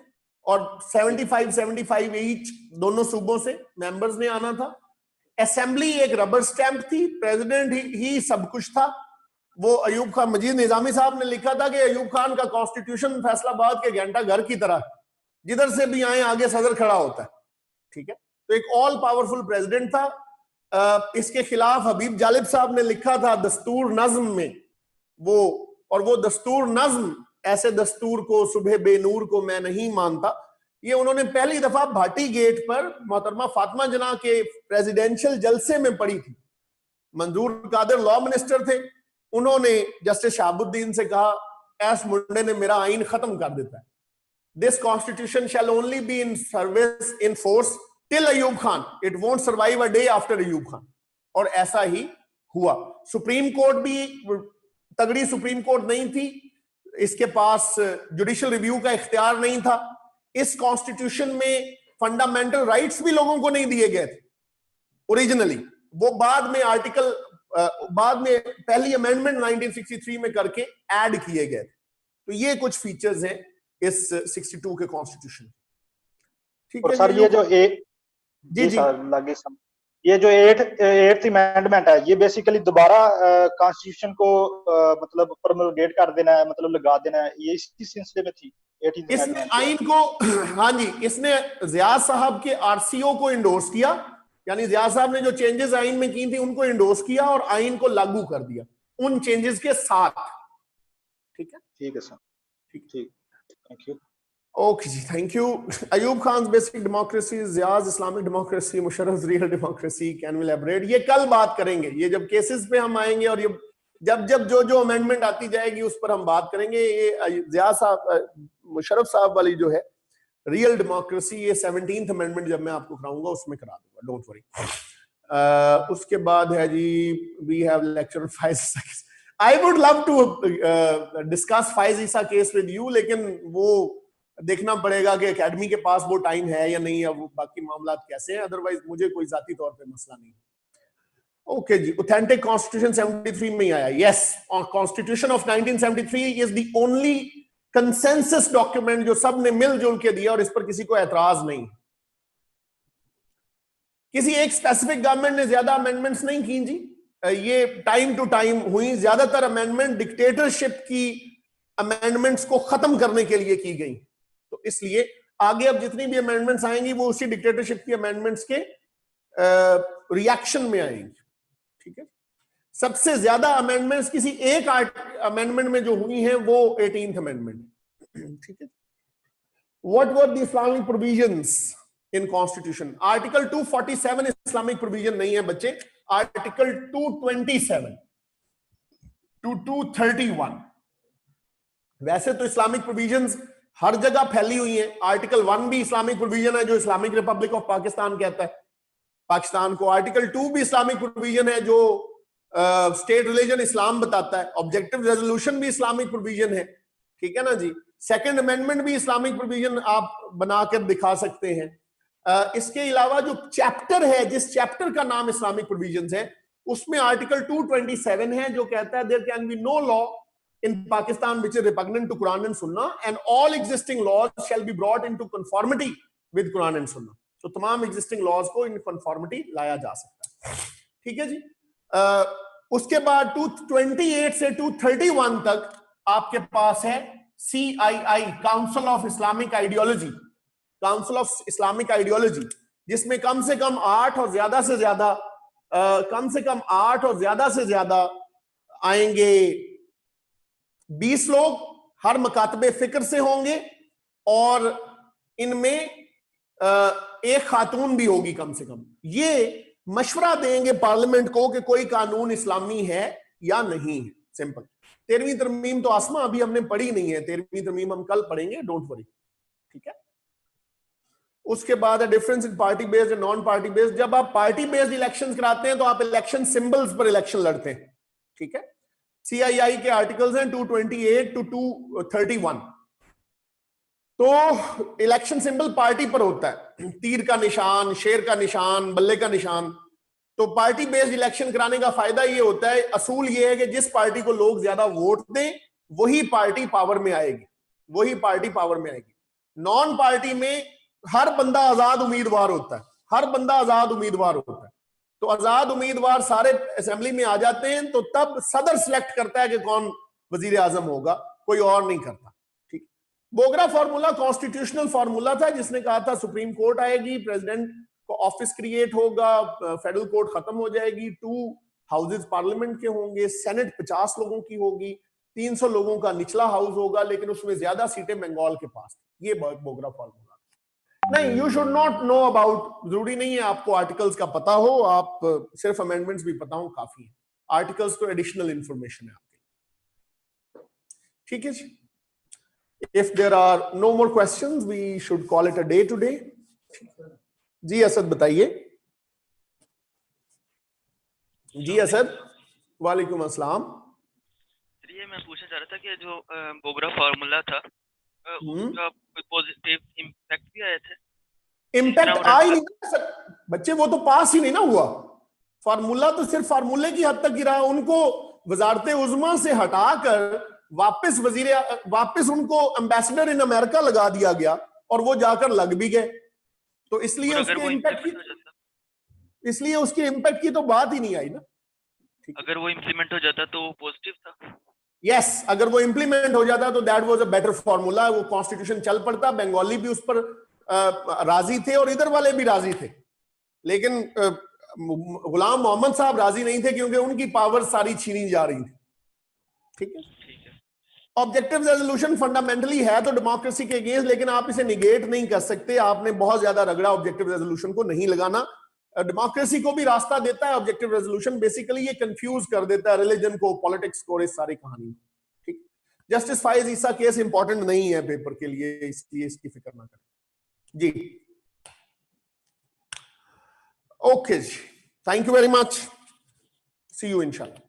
और 75 ईच दोनों सूबों से मेंबर्स ने आना था। असेंबली एक रबर स्टैंप थी, प्रेसिडेंट ही सब कुछ था। वो अयूब खान, मजीद निजामी साहब ने लिखा था कि अयूब खान का कॉन्स्टिट्यूशन फैसलाबाद के घंटा घर की तरह, जिधर से भी आए आगे सदर खड़ा होता है। ठीक है, तो एक ऑल पावरफुल प्रेसिडेंट था। इसके खिलाफ हबीब जालिब साहब ने लिखा था दस्तूर नज्म में, वो दस्तूर नज्म, ऐसे दस्तूर को सुबह बेनूर को मैं नहीं मानता, ये उन्होंने पहली दफा भाटी गेट पर मोहतरमा फातिमा जना के प्रेसिडेंशियल जलसे में पढ़ी थी। मंजूर कादिर लॉ मिनिस्टर थे, उन्होंने जस्टिस शहाबुद्दीन से कहा, एस मुंडे ने मेरा आइन खत्म कर देता है, this constitution shall only be in service in force till Ayub Khan, it won't survive a day after Ayub Khan. और ऐसा ही हुआ। सुप्रीम कोर्ट भी तगड़ी सुप्रीम कोर्ट नहीं थी, इसके पास जुडिशियल रिव्यू का इख्तियार नहीं था। इस कॉन्स्टिट्यूशन में फंडामेंटल राइट्स भी लोगों को नहीं दिए गए थे ओरिजिनली, वो बाद में पहली अमेंडमेंट 1963 में करके ऐड किए गए थे। तो ये कुछ फीचर्स हैं इस 62 के कॉन्स्टिट्यूशन। ठीक है सर, ये जो जी सर लगे सम, ये जो 8th अमेंडमेंट है, ये बेसिकली दोबारा कॉन्स्टिट्यूशन को मतलब प्रोमलगेट कर देना है, मतलब लगा देना है, ये इसी सिलसिले में थी। इसने आइन को, हाँ जी, इसने ज़िया साहब के आरसीओ को इंडोर्स किया, यानी ज़िया साहब ने जो चेंजेस आइन में की थी उनको इंडोर्स किया और आइन को लागू कर दिया उन चेंजेस के साथ। ठीक है, ठीक है सर, ठीक, थैंक यू। ओके जी, thank you. Ayub Khan basic democracy, Zia's Islamic democracy, Musharraf real democracy, can we elaborate, ये कल बात करेंगे। ये जब केसेस पे हम आएंगे और ये जब जो अमेंडमेंट आती जाएगी उस पर हम बात करेंगे। ये ज़िया साहब, मुशर्रफ साहब वाली जो है रियल डेमोक्रेसी, ये 17th अमेंडमेंट जब मैं आपको कराऊंगा उसमें करा दूंगा, डोंट वरी। उसके बाद है जी, we have lecture Faez. I would love to discuss Faez Isa case with you, लेकिन वो देखना पड़ेगा कि एकेडमी के पास वो टाइम है या नहीं, अब बाकी मामला कैसे हैं, अदरवाइज मुझे कोई जाती तौर पे मसला नहीं। ओके जी, ऑथेंटिक कॉन्स्टिट्यूशन 73 में ही आया। Yes, constitution of 1973 is the only consensus document जो सब ने मिलजुल के दिया और इस पर किसी को एतराज नहीं। किसी एक स्पेसिफिक गवर्नमेंट ने ज्यादा अमेंडमेंट्स नहीं की जी, ये टाइम टू टाइम हुई। ज्यादातर अमेंडमेंट डिक्टेटरशिप की अमेंडमेंट्स को खत्म करने के लिए की गई, तो इसलिए आगे अब जितनी भी अमेंडमेंट्स आएंगी वो उसी डिक्टेटरशिप की अमेंडमेंट्स के रिएक्शन में आएंगी। ठीक है, सबसे ज्यादा अमेंडमेंट्स किसी एक अमेंडमेंट में जो हुई हैं वो 18th अमेंडमेंट। ठीक है, what were the Islamic provisions in constitution? Article 247 Islamic provision नहीं है बच्चे, आर्टिकल 227 टू 231। वैसे तो इस्लामिक प्रोविजंस हर जगह फैली हुई हैं। आर्टिकल 1 भी इस्लामिक प्रोविजन है जो इस्लामिक रिपब्लिक ऑफ पाकिस्तान कहता है पाकिस्तान को। आर्टिकल 2 भी इस्लामिक प्रोविजन है जो स्टेट रिलीजन इस्लाम बताता है। ऑब्जेक्टिव रेजोल्यूशन भी इस्लामिक प्रोविजन है, ठीक है ना जी। सेकंड अमेंडमेंट भी इस्लामिक प्रोविजन आप बनाकर दिखा सकते हैं। इसके अलावा जो चैप्टर है, जिस चैप्टर का नाम इस्लामिक प्रोविजंस है, उसमें आर्टिकल 227 है जो कहता है there can be no law in Pakistan which is repugnant to Quran and Sunnah and all existing laws shall be brought into conformity with Quran and Sunnah। तो तमाम existing laws को in conformity लाया जा सकता है, ठीक है जी। उसके बाद 228 से 231 तक आपके पास है CII, council of Islamic ideology, council of Islamic ideology, जिसमें कम से कम 8 और ज्यादा से ज्यादा आएंगे 20 लोग, हर मकातबे फिक्र से होंगे और इनमें एक खातून भी होगी कम से कम। ये मशवरा देंगे पार्लियामेंट को कि कोई कानून इस्लामी है या नहीं है, सिंपल। 13वीं तरमीम तो आसमा अभी हमने पढ़ी नहीं है, 13वीं तरमीम हम कल पढ़ेंगे, डोंट वरी, ठीक है। उसके बाद difference in party based and non party based. जब आप पार्टी बेस्ड इलेक्शन कराते हैं तो आप इलेक्शन सिंबल्स पर इलेक्शन लड़ते हैं, ठीक है। CII के आर्टिकल्स हैं 228 टू 231। तो इलेक्शन सिंबल पार्टी पर होता है, तीर का निशान, शेर का निशान, बल्ले का निशान। तो पार्टी बेस्ड इलेक्शन कराने का फायदा ये होता है, असूल ये है कि जिस पार्टी को लोग ज्यादा वोट दें वही पार्टी पावर में आएगी, नॉन पार्टी में हर बंदा आजाद उम्मीदवार होता है, तो आजाद उम्मीदवार सारे असेंबली में आ जाते हैं, तो तब सदर सिलेक्ट करता है कि कौन वजीर आजम होगा, कोई और नहीं करता, ठीक। बोगरा फार्मूला कॉन्स्टिट्यूशनल फार्मूला था जिसने कहा था सुप्रीम कोर्ट आएगी, प्रेसिडेंट को ऑफिस क्रिएट होगा, फेडरल कोर्ट खत्म हो जाएगी, 2 हाउसेज पार्लियामेंट के होंगे, सेनेट 50 लोगों की होगी, 300 लोगों का निचला हाउस होगा, लेकिन उसमें ज्यादा सीटें बंगाल के पास। ये बोगरा फार्मूला नहीं, you should not know about, जरूरी नहीं है आपको आर्टिकल्स का पता हो, आप सिर्फ अमेंडमेंट्स भी पता हो काफी है। आर्टिकल्स तो एडिशनल इंफॉर्मेशन है आपके, ठीक है जी। If there are no more questions we should call it a day today. जी असद बताइए। जी असद, वालेकुम अस्सलाम। ये मैं पूछना चाह रहा था कि जो बोगरा फार्मूला था उसका कोई पॉजिटिव इम्पैक्ट भी आए थे? इम्पैक्ट आ ही नहीं बच्चे, वो तो पास ही नहीं ना हुआ। फार्मूला तो सिर्फ फार्मूले की हद तक ही रहा, उनको वजारत उज़्मा से हटाकर वापस उनको एम्बेसडर इन अमेरिका लगा दिया गया और वो जाकर लग भी गए, तो इसलिए उसके इम्पैक्ट की तो बात ही नहीं आई ना। अगर वो इम्प्लीमेंट हो जाता तो पॉजिटिव था। यस, अगर वो इंप्लीमेंट हो जाता तो that was a better formula, वो कॉन्स्टिट्यूशन चल पड़ता, बंगाली भी उस पर राजी थे और इधर वाले भी राजी थे, लेकिन गुलाम मोहम्मद साहब राजी नहीं थे क्योंकि उनकी पावर सारी छीनी जा रही थी, ठीक है। ऑब्जेक्टिव रेजोल्यूशन फंडामेंटली है तो डेमोक्रेसी के अगेंस्ट, लेकिन आप इसे निगेट नहीं कर सकते, आपने बहुत ज्यादा रगड़ा ऑब्जेक्टिव रेजोल्यूशन को नहीं लगाना। डेमोक्रेसी को भी रास्ता देता है ऑब्जेक्टिव रेजोल्यूशन, बेसिकली ये कंफ्यूज कर देता है रिलीजन को, पॉलिटिक्स को, इस सारी कहानी, ठीक। जस्टिस फाइज ईसा केस इंपॉर्टेंट नहीं है पेपर के लिए, इसलिए इसकी फिक्र ना करें जी। ओके जी, thank you very much, see you इंशाल्लाह।